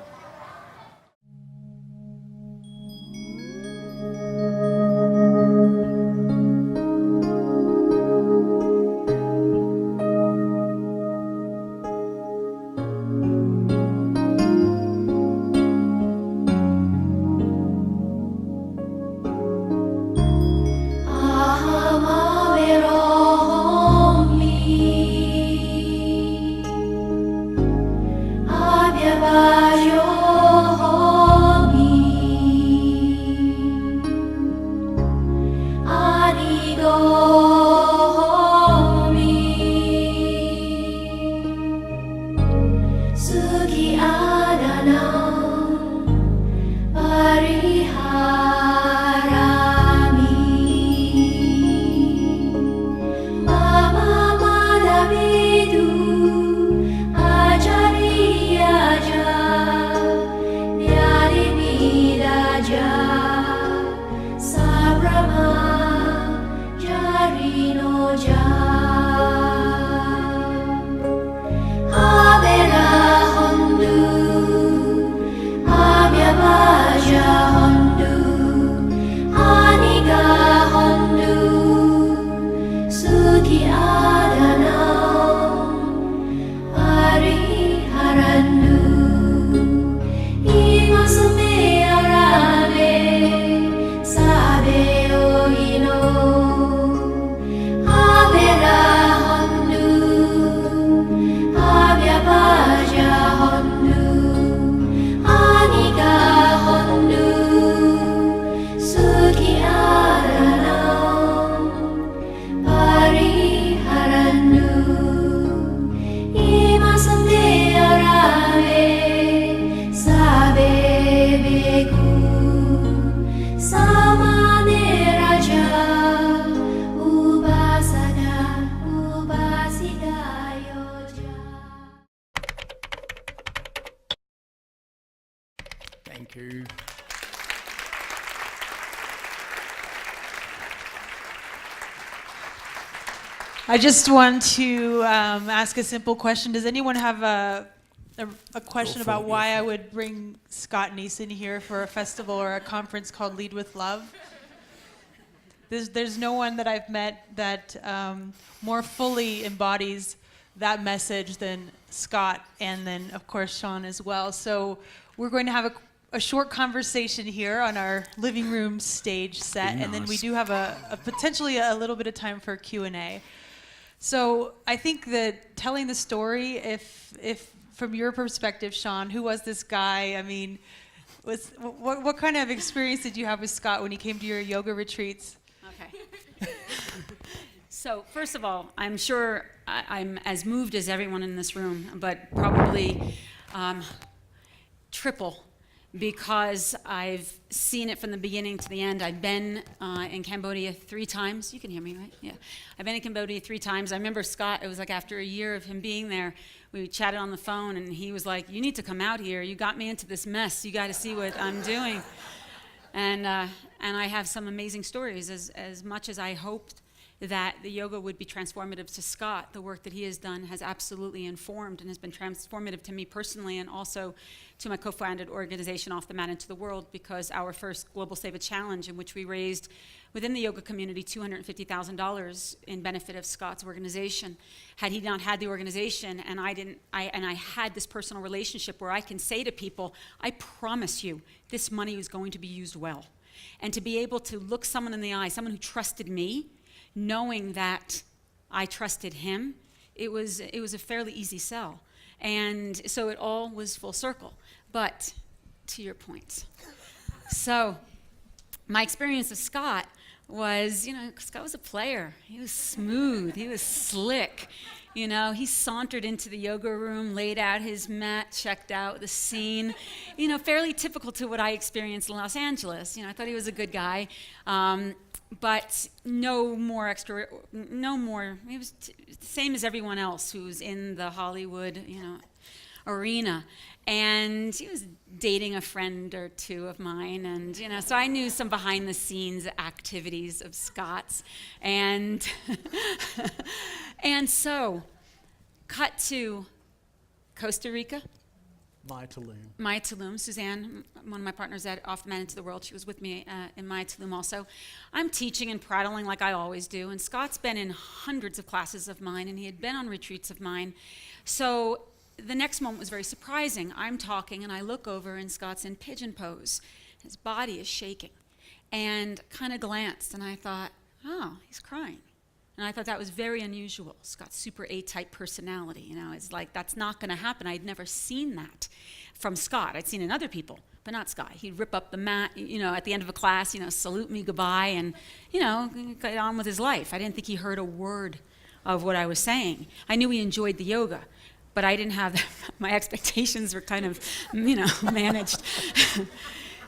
Thank you. I just want to ask a simple question. Does anyone have a question about why I would bring Scott Neeson here for a festival or a conference called Lead with Love? There's no one that I've met that more fully embodies that message than Scott, and then of course Sean as well. So we're going to have a short conversation here on our living room stage set, and then we do have a potentially a little bit of time for Q&A. So I think that telling the story, if from your perspective, Sean, who was this guy? I mean, what kind of experience did you have with Scott when he came to your yoga retreats? Okay. So first of all, I'm sure I'm as moved as everyone in this room, but probably triple because I've seen it from the beginning to the end. I've been in Cambodia 3 times. You can hear me, right? Yeah. I've been in Cambodia 3 times. I remember Scott, it was like after a year of him being there, we chatted on the phone, and he was like, you need to come out here. You got me into this mess. You got to see what I'm doing. And I have some amazing stories. As much as I hoped that the yoga would be transformative to Scott, the work that he has done has absolutely informed and has been transformative to me personally, and also to my co-founded organization, Off the Mat into the World, because our first Global Save a Challenge, in which we raised within the yoga community $250,000 in benefit of Scott's organization. Had he not had the organization, and I had this personal relationship where I can say to people, I promise you, this money is going to be used well. And to be able to look someone in the eye, someone who trusted me, knowing that I trusted him, it was a fairly easy sell. And so it all was full circle. But to your point, so my experience of Scott was, Scott was a player. He was smooth, he was slick. He sauntered into the yoga room, laid out his mat, checked out the scene, fairly typical to what I experienced in Los Angeles. I thought he was a good guy. But no more, he was the same as everyone else who's in the Hollywood, arena. And he was dating a friend or two of mine, and so I knew some behind the scenes activities of Scott's. And so cut to Costa Rica. Maya Tulum. Suzanne, one of my partners at Off the Mat into the World, she was with me in Maya Tulum also. I'm teaching and prattling like I always do, and Scott's been in hundreds of classes of mine, and he had been on retreats of mine. So the next moment was very surprising. I'm talking, and I look over, and Scott's in pigeon pose. His body is shaking. And kind of glanced, and I thought, oh, he's crying. And I thought that was very unusual. Scott's super A-type personality, it's like, that's not going to happen. I'd never seen that from Scott. I'd seen it in other people, but not Scott. He'd rip up the mat, at the end of a class, salute me goodbye, and, get on with his life. I didn't think he heard a word of what I was saying. I knew he enjoyed the yoga, but I didn't have, my expectations were kind of, managed.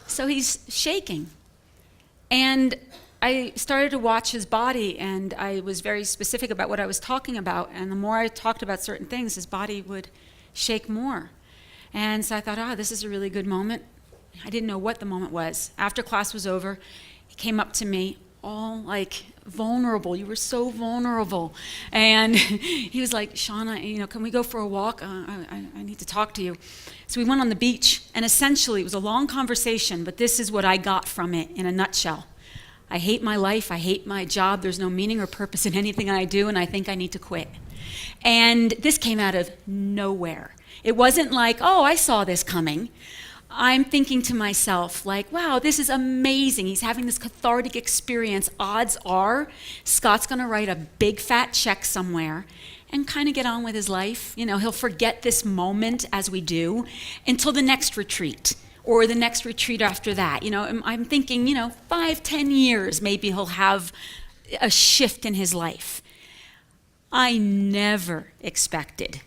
So he's shaking. And I started to watch his body, and I was very specific about what I was talking about. And the more I talked about certain things, his body would shake more. And so I thought, this is a really good moment. I didn't know what the moment was. After class was over, he came up to me, all like vulnerable. You were so vulnerable. And he was like, Shauna, can we go for a walk? I need to talk to you. So we went on the beach, and essentially it was a long conversation, but this is what I got from it in a nutshell. I hate my life, I hate my job, there's no meaning or purpose in anything I do, and I think I need to quit. And this came out of nowhere. It wasn't like, oh, I saw this coming. I'm thinking to myself, like, wow, this is amazing. He's having this cathartic experience. Odds are Scott's gonna write a big fat check somewhere and kind of get on with his life. He'll forget this moment, as we do, until the next retreat. Or the next retreat after that. I'm thinking, 5-10 years, maybe he'll have a shift in his life. I never expected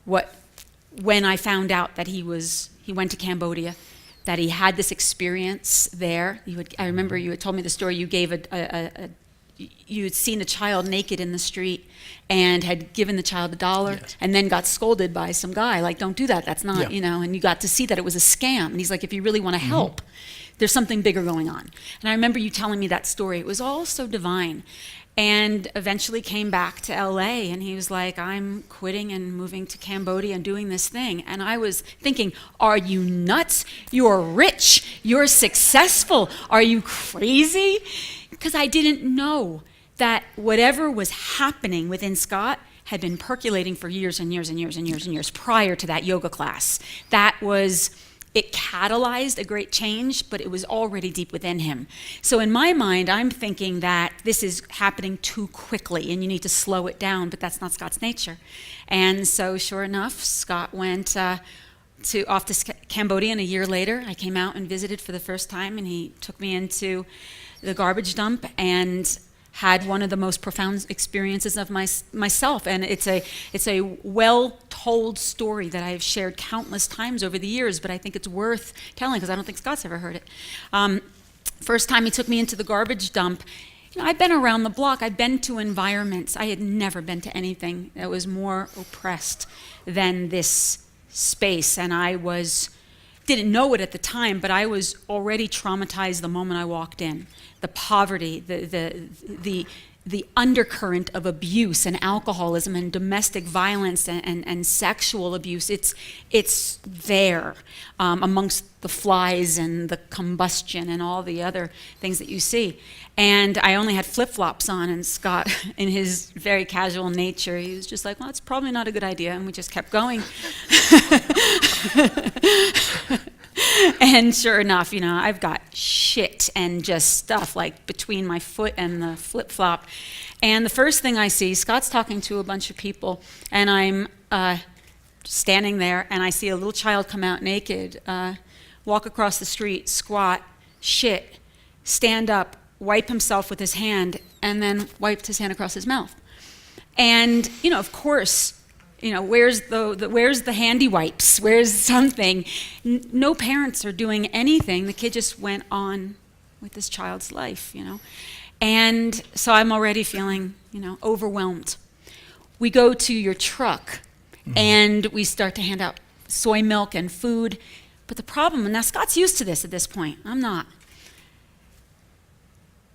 when I found out that he went to Cambodia, that he had this experience there. I remember you had told me the story. You gave you had seen a child naked in the street and had given the child $1, yes, and then got scolded by some guy, like, don't do that, that's not, and you got to see that it was a scam. And he's like, if you really want to help, there's something bigger going on. And I remember you telling me that story. It was all so divine. And eventually came back to LA, and he was like, I'm quitting and moving to Cambodia and doing this thing. And I was thinking, are you nuts? You're rich, you're successful, are you crazy? Because I didn't know that whatever was happening within Scott had been percolating for years and years and years and years and years prior to that yoga class. It catalyzed a great change, but it was already deep within him. So in my mind, I'm thinking that this is happening too quickly and you need to slow it down, but that's not Scott's nature. And so sure enough, Scott went off to Cambodia, and a year later, I came out and visited for the first time, and he took me into the garbage dump and had one of the most profound experiences of myself, and it's a well-told story that I've shared countless times over the years, but I think it's worth telling because I don't think Scott's ever heard it. First time he took me into the garbage dump, I've been around the block, I've been to environments. I had never been to anything that was more oppressed than this space, and I didn't know it at the time, but I was already traumatized the moment I walked in. The poverty, the undercurrent of abuse and alcoholism and domestic violence and sexual abuse, it's there amongst the flies and the combustion and all the other things that you see. And I only had flip-flops on, and Scott, in his very casual nature, he was just like, well, it's probably not a good idea, and we just kept going. And sure enough, I've got shit and just stuff like between my foot and the flip-flop. And the first thing I see, Scott's talking to a bunch of people, and I'm standing there, and I see a little child come out naked, walk across the street, squat, shit, stand up, wipe himself with his hand, and then wiped his hand across his mouth. And, of course, where's the handy wipes? Where's something? No parents are doing anything. The kid just went on with this child's life, And so I'm already feeling, overwhelmed. We go to your truck, and we start to hand out soy milk and food. But the problem, and now Scott's used to this at this point, I'm not.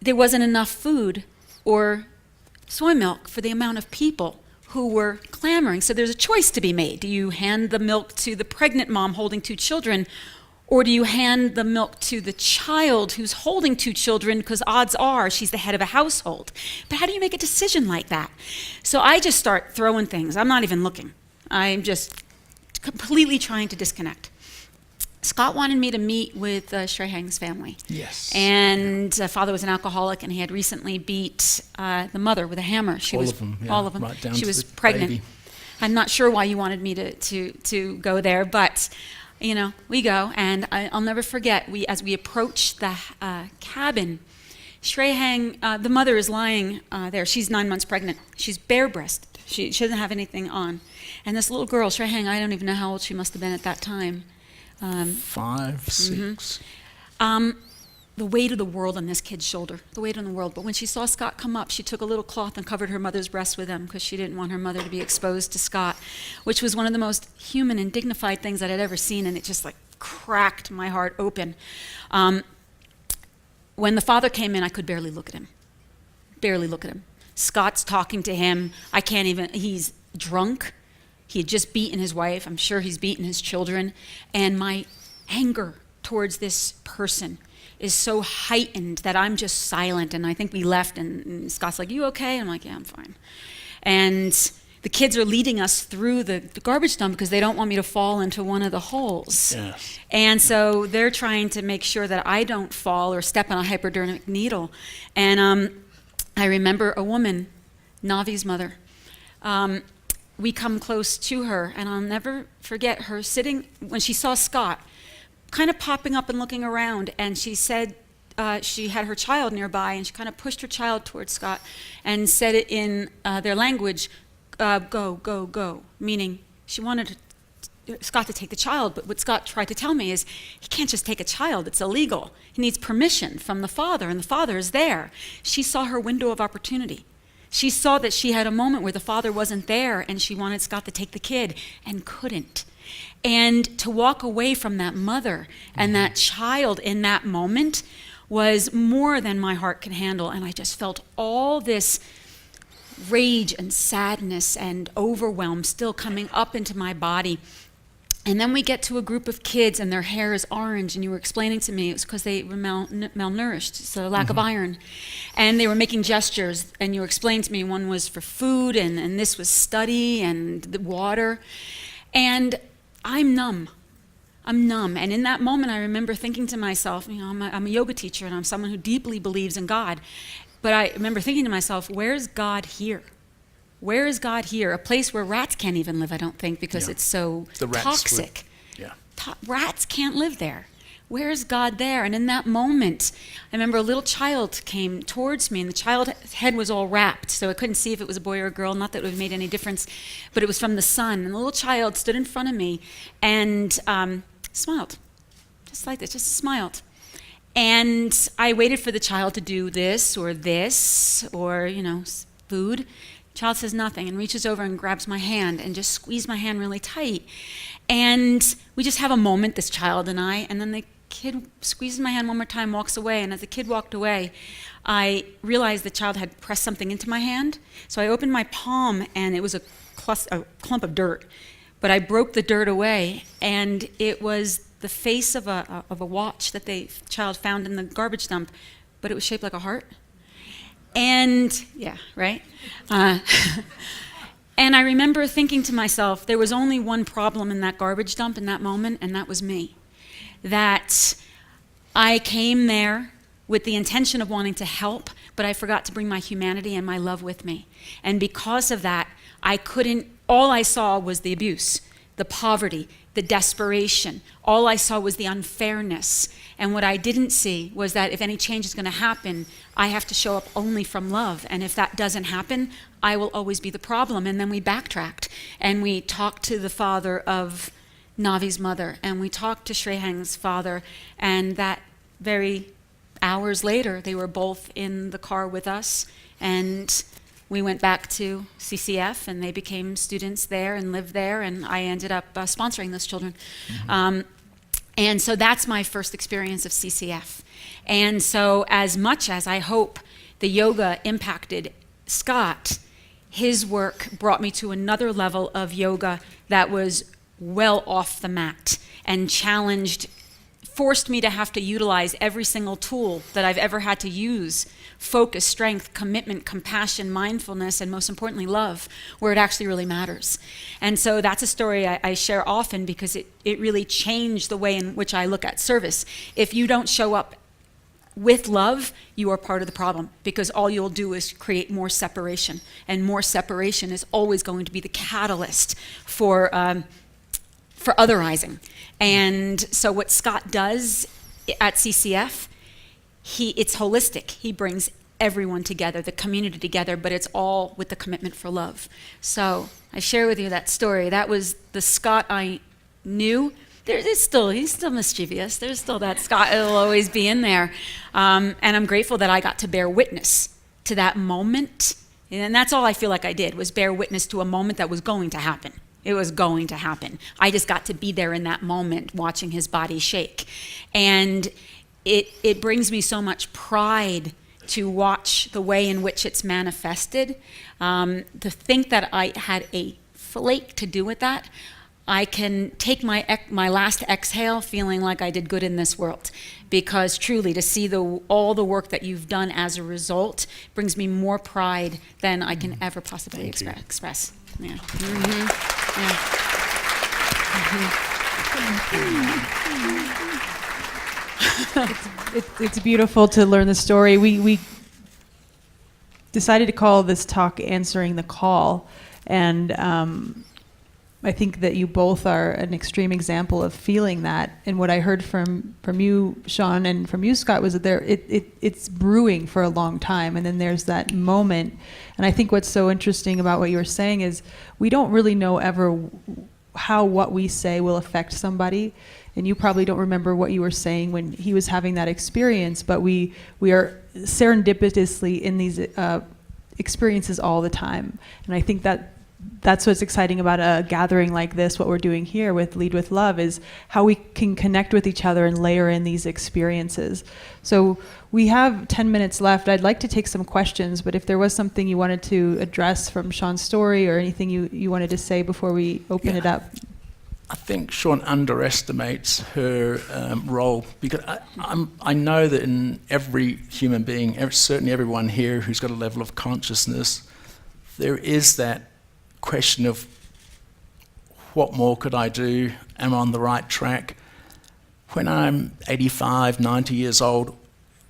There wasn't enough food or soy milk for the amount of people who were clamoring. So there's a choice to be made. Do you hand the milk to the pregnant mom holding 2 children, or do you hand the milk to the child who's holding 2 children because odds are she's the head of a household? But how do you make a decision like that? So I just start throwing things. I'm not even looking. I'm just completely trying to disconnect. Scott wanted me to meet with Shrehang's family. Yes. And father was an alcoholic, and he had recently beat the mother with a hammer. All of them. All of them. Right down She to was the pregnant. baby. I'm not sure why you wanted me to go there, but we go, and I'll never forget. As we approach the cabin, Shrehang, the mother is lying there. She's 9 months pregnant. She's bare-breasted. She doesn't have anything on, and this little girl, Shrehang, I don't even know how old she must have been at that time. 5, 6. The weight of the world on this kid's shoulder, the weight on the world. But when she saw Scott come up, she took a little cloth and covered her mother's breast with them because she didn't want her mother to be exposed to Scott, which was one of the most human and dignified things that I'd ever seen, and it just cracked my heart open. When the father came in, I could barely look at him. Barely look at him. Scott's talking to him. He's drunk. He had just beaten his wife. I'm sure he's beaten his children. And my anger towards this person is so heightened that I'm just silent. And I think we left, and Scott's like, you okay? I'm like, yeah, I'm fine. And the kids are leading us through the garbage dump because they don't want me to fall into one of the holes. Yes. And so they're trying to make sure that I don't fall or step on a hypodermic needle. And I remember a woman, Navi's mother, we come close to her, and I'll never forget her sitting, when she saw Scott, kind of popping up and looking around, and she said she had her child nearby, and she kind of pushed her child towards Scott and said it in their language, go, go, go, meaning she wanted Scott to take the child, but what Scott tried to tell me is he can't just take a child, it's illegal. He needs permission from the father, and the father is there. She saw her window of opportunity. She saw that she had a moment where the father wasn't there, and she wanted Scott to take the kid and couldn't. And to walk away from that mother and that child in that moment was more than my heart can handle. And I just felt all this rage and sadness and overwhelm still coming up into my body. And then we get to a group of kids, and their hair is orange, and you were explaining to me it was because they were malnourished, so lack of iron. And they were making gestures, and you were explaining to me one was for food, and this was study and the water. And I'm numb. And in that moment, I remember thinking to myself, I'm a yoga teacher, and I'm someone who deeply believes in God. But I remember thinking to myself, where's God here? Where is God here? A place where rats can't even live, I don't think, because it's so toxic. Yeah. Rats can't live there. Where's God there? And in that moment, I remember a little child came towards me, and the child's head was all wrapped, so I couldn't see if it was a boy or a girl, not that it would have made any difference, but it was from the sun. And the little child stood in front of me and smiled, just like this, just smiled. And I waited for the child to do this, or food. The child says nothing and reaches over and grabs my hand and just squeezed my hand really tight. And we just have a moment, this child and I, and then the kid squeezes my hand one more time, walks away, and as the kid walked away, I realized the child had pressed something into my hand. So I opened my palm, and it was a clump of dirt. But I broke the dirt away, and it was the face of a watch that the child found in the garbage dump, but it was shaped like a heart. And, yeah, right? And I remember thinking to myself, there was only one problem in that garbage dump in that moment, and that was me. That I came there with the intention of wanting to help, but I forgot to bring my humanity and my love with me. And because of that, all I saw was the abuse, the poverty, the desperation. All I saw was the unfairness. And what I didn't see was that if any change is going to happen, I have to show up only from love. And if that doesn't happen, I will always be the problem. And then we backtracked, and we talked to the father of Navi's mother, and we talked to Shreyang's father, and that very hours later, they were both in the car with us, and we went back to CCF, and they became students there and lived there, and I ended up sponsoring those children. Mm-hmm. And so that's my first experience of CCF. And so as much as I hope the yoga impacted Scott, his work brought me to another level of yoga that was well off the mat and forced me to have to utilize every single tool that I've ever had to use: focus, strength, commitment, compassion, mindfulness, and most importantly, love, where it actually really matters. And so that's a story I share often because it really changed the way in which I look at service. If you don't show up with love, you are part of the problem, because all you'll do is create more separation, and more separation is always going to be the catalyst for otherizing. And so what Scott does at CCF, it's holistic. He brings everyone together, the community together, but it's all with the commitment for love. So I share with you that story. That was the Scott I knew. He's still mischievous. There's still that Scott. It'll always be in there. And I'm grateful that I got to bear witness to that moment. And that's all I feel like I did, was bear witness to a moment that was going to happen. It was going to happen. I just got to be there in that moment, watching his body shake. And it brings me so much pride to watch the way in which it's manifested. To think that I had a flake to do with that, I can take my last exhale feeling like I did good in this world. Because truly, to see all the work that you've done as a result brings me more pride than I can ever possibly express. Yeah. Mm-hmm. Yeah. Mm-hmm. It's beautiful to learn the story. We decided to call this talk "Answering the Call," and I think that you both are an extreme example of feeling that. And what I heard from you, Sean, and from you, Scott, was that it's brewing for a long time, and then there's that moment. And I think what's so interesting about what you were saying is we don't really know ever how what we say will affect somebody. And you probably don't remember what you were saying when he was having that experience, but we are serendipitously in these experiences all the time. And I think that's what's exciting about a gathering like this. What we're doing here with Lead with Love is how we can connect with each other and layer in these experiences. So we have 10 minutes left. I'd like to take some questions, but if there was something you wanted to address from Sean's story or anything you wanted to say before we open it up. I think Sean underestimates her role, because I know that in every human being, certainly everyone here who's got a level of consciousness, there is that question of what more could I do? Am I on the right track? When I'm 85, 90 years old,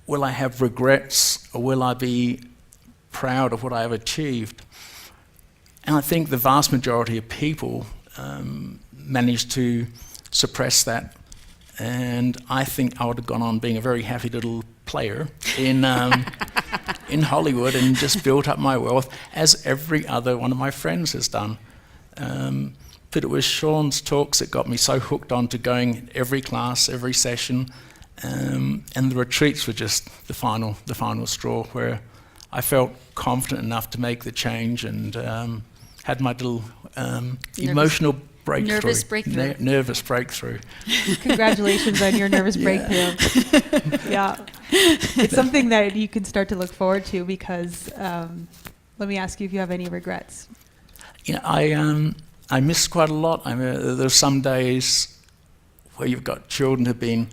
will I have regrets, or will I be proud of what I have achieved? And I think the vast majority of people manage to suppress that And I think I would have gone on being a very happy little player in Hollywood and just built up my wealth, as every other one of my friends has done. But it was Sean's talks that got me so hooked on to going every class, every session, and the retreats were just the final straw, where I felt confident enough to make the change and had my little emotional breakthrough. Nervous breakthrough. Nervous breakthrough. Congratulations on your nervous breakthrough. Yeah. It's something that you can start to look forward to, because let me ask you if you have any regrets. You know, I miss quite a lot. There's some days where you've got children who've been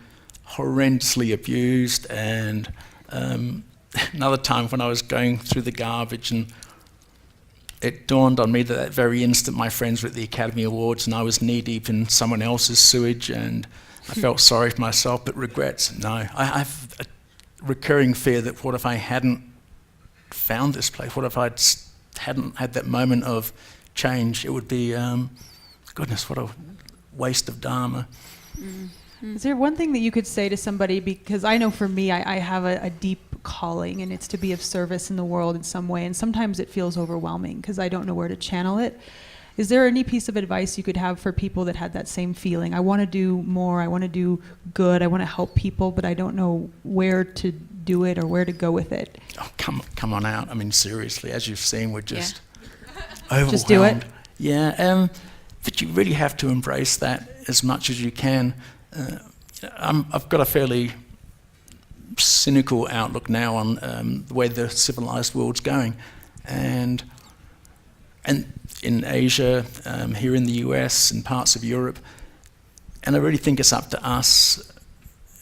horrendously abused, and another time when I was going through the garbage, and it dawned on me that very instant my friends were at the Academy Awards and I was knee-deep in someone else's sewage, and I felt sorry for myself. But regrets, no. I have a recurring fear that what if I hadn't found this place? What if I hadn't had that moment of change? It would be, goodness, what a waste of Dharma. Is there one thing that you could say to somebody, because I know for me, I have a deep calling, and it's to be of service in the world in some way, and sometimes it feels overwhelming because I don't know where to channel it. Is there any piece of advice you could have for people that had that same feeling? I want to do more, I want to do good, I want to help people, but I don't know where to do it or where to go with it. Oh, come on out. I mean, seriously, as you've seen, we're just overwhelmed. Just do it? Yeah, but you really have to embrace that as much as you can. I've got a fairly cynical outlook now on the way the civilized world's going, and in Asia, here in the US, and parts of Europe, and I really think it's up to us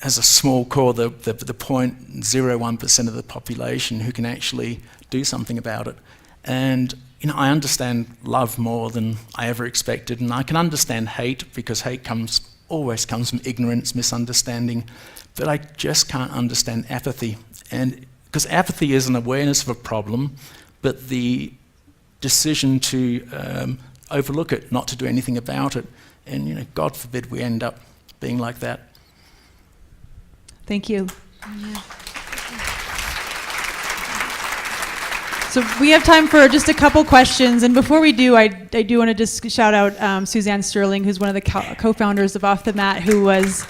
as a small core, the 0.01% of the population who can actually do something about it. And you know, I understand love more than I ever expected, and I can understand hate, because hate always comes from ignorance, misunderstanding, but I just can't understand apathy. And because apathy is an awareness of a problem, but the decision to overlook it, not to do anything about it, and you know, God forbid we end up being like that. Thank you. So we have time for just a couple questions, and before we do, I do want to just shout out Suzanne Sterling, who's one of the co-founders of Off the Mat, who was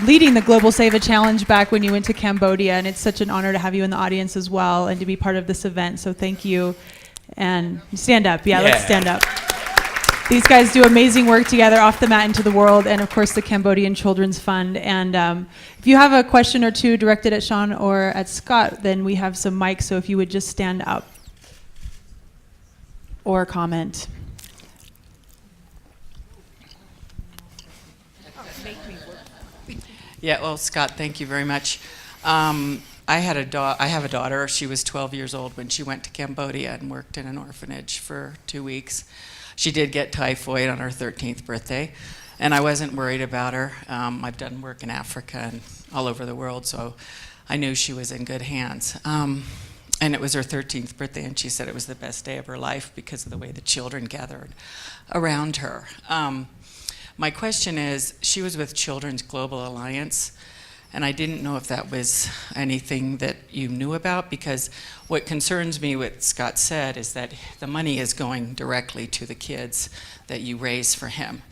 leading the Global Save a Challenge back when you went to Cambodia, and it's such an honor to have you in the audience as well and to be part of this event, so thank you. And stand up, let's stand up. These guys do amazing work together, Off the Mat into the world, and of course the Cambodian Children's Fund. And if you have a question or two directed at Sean or at Scott, then we have some mics, so if you would just stand up or comment. Yeah, well, Scott, thank you very much. I have a daughter. She was 12 years old when she went to Cambodia and worked in an orphanage for 2 weeks. She did get typhoid on her 13th birthday, and I wasn't worried about her. I've done work in Africa and all over the world, so I knew she was in good hands. And it was her 13th birthday, and she said it was the best day of her life because of the way the children gathered around her. My question is, she was with Children's Global Alliance, and I didn't know if that was anything that you knew about, because what concerns me, what Scott said, is that the money is going directly to the kids that you raise for him.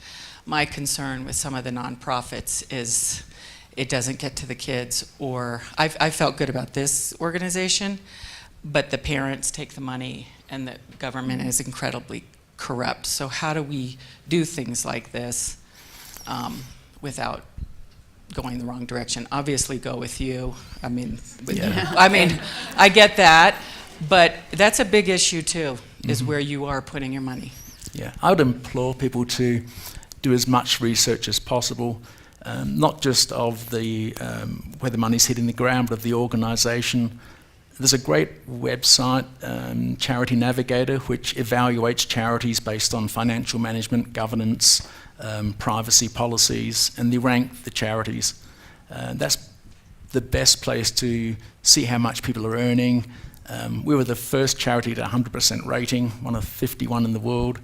My concern with some of the nonprofits is it doesn't get to the kids, or I felt good about this organization, but the parents take the money and the government is incredibly corrupt. So how do we do things like this without going the wrong direction? Obviously go with you. I mean, I get that, but that's a big issue too, is where you are putting your money. Yeah, I would implore people to do as much research as possible, not just of the where the money's hitting the ground, but of the organisation. There's a great website, Charity Navigator, which evaluates charities based on financial management, governance, privacy policies, and they rank the charities. That's the best place to see how much people are earning. We were the first charity to 100% rating, one of 51 in the world.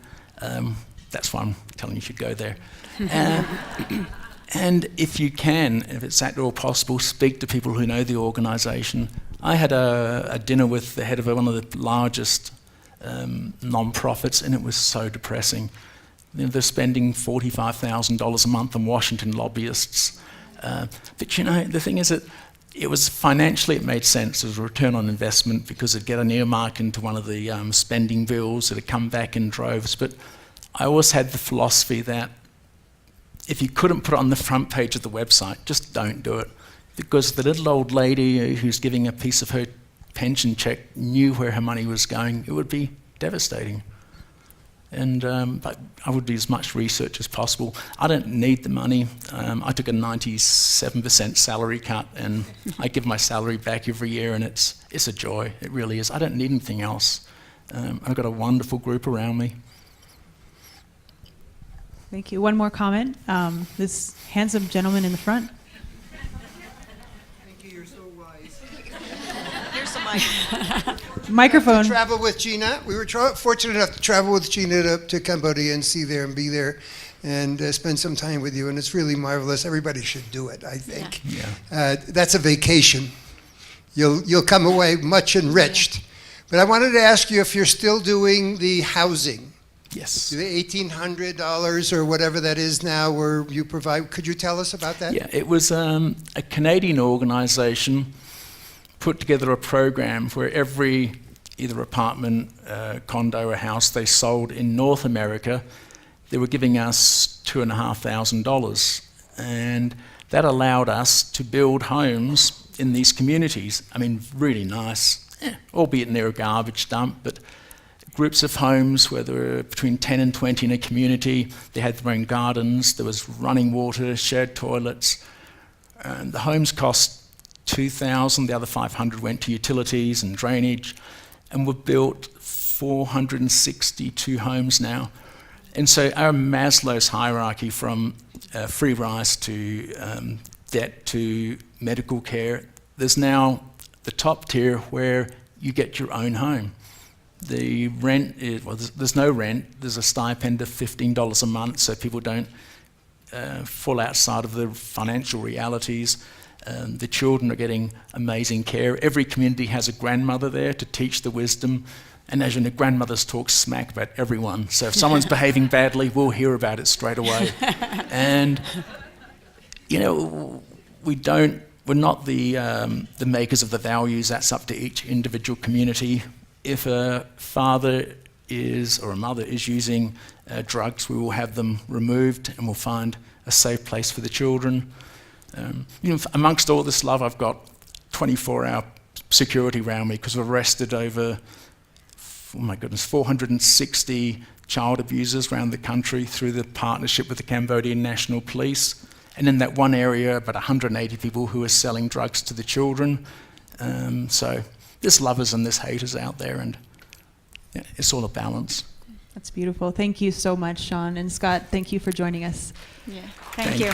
That's why I'm telling you should go there. And if you can, if it's at all possible, speak to people who know the organisation. I had a dinner with the head of one of the largest non-profits, and it was so depressing. You know, they're spending $45,000 a month on Washington lobbyists. But you know, the thing is that it was financially, it made sense as a return on investment because it'd get an earmark into one of the spending bills that had come back in droves. But I always had the philosophy that if you couldn't put it on the front page of the website, just don't do it. Because the little old lady who's giving a piece of her pension check knew where her money was going, it would be devastating. And but I would do as much research as possible. I don't need the money. I took a 97% salary cut, and I give my salary back every year, and it's a joy. It really is. I don't need anything else. I've got a wonderful group around me. Thank you. One more comment. This handsome gentleman in the front. Thank you. You're so wise. Here's the mic. Microphone. To travel with Gina. We were fortunate enough to travel with Gina to Cambodia and see there and be there and spend some time with you. And it's really marvelous. Everybody should do it, I think. Yeah. That's a vacation. You'll come away much enriched. But I wanted to ask you if you're still doing the housing. Yes. The $1,800 or whatever that is now where you provide. Could you tell us about that? Yeah, it was a Canadian organisation put together a program where every either apartment, condo or house they sold in North America, they were giving us $2,500. And that allowed us to build homes in these communities. I mean, really nice, albeit near a garbage dump, but groups of homes where there were between 10 and 20 in a community. They had their own gardens, there was running water, shared toilets. And the homes cost $2,000, the other $500 went to utilities and drainage, and we've built 462 homes now. And so our Maslow's hierarchy from free rice to debt to medical care, there's now the top tier where you get your own home. The rent is, well, there's no rent. There's a stipend of $15 a month, so people don't fall outside of the financial realities. The children are getting amazing care. Every community has a grandmother there to teach the wisdom. And as you know, grandmothers talk smack about everyone. So if someone's behaving badly, we'll hear about it straight away. And, you know, we're not the makers of the values. That's up to each individual community. If a father is or a mother is using drugs, we will have them removed and we'll find a safe place for the children. You know, amongst all this love, I've got 24-hour security around me because we've arrested over, oh my goodness, 460 child abusers around the country through the partnership with the Cambodian National Police. And in that one area, about 180 people who are selling drugs to the children. So there's lovers and there's haters out there, and yeah, it's all a balance. That's beautiful. Thank you so much, Sean. And Scott, thank you for joining us. Yeah, thank you.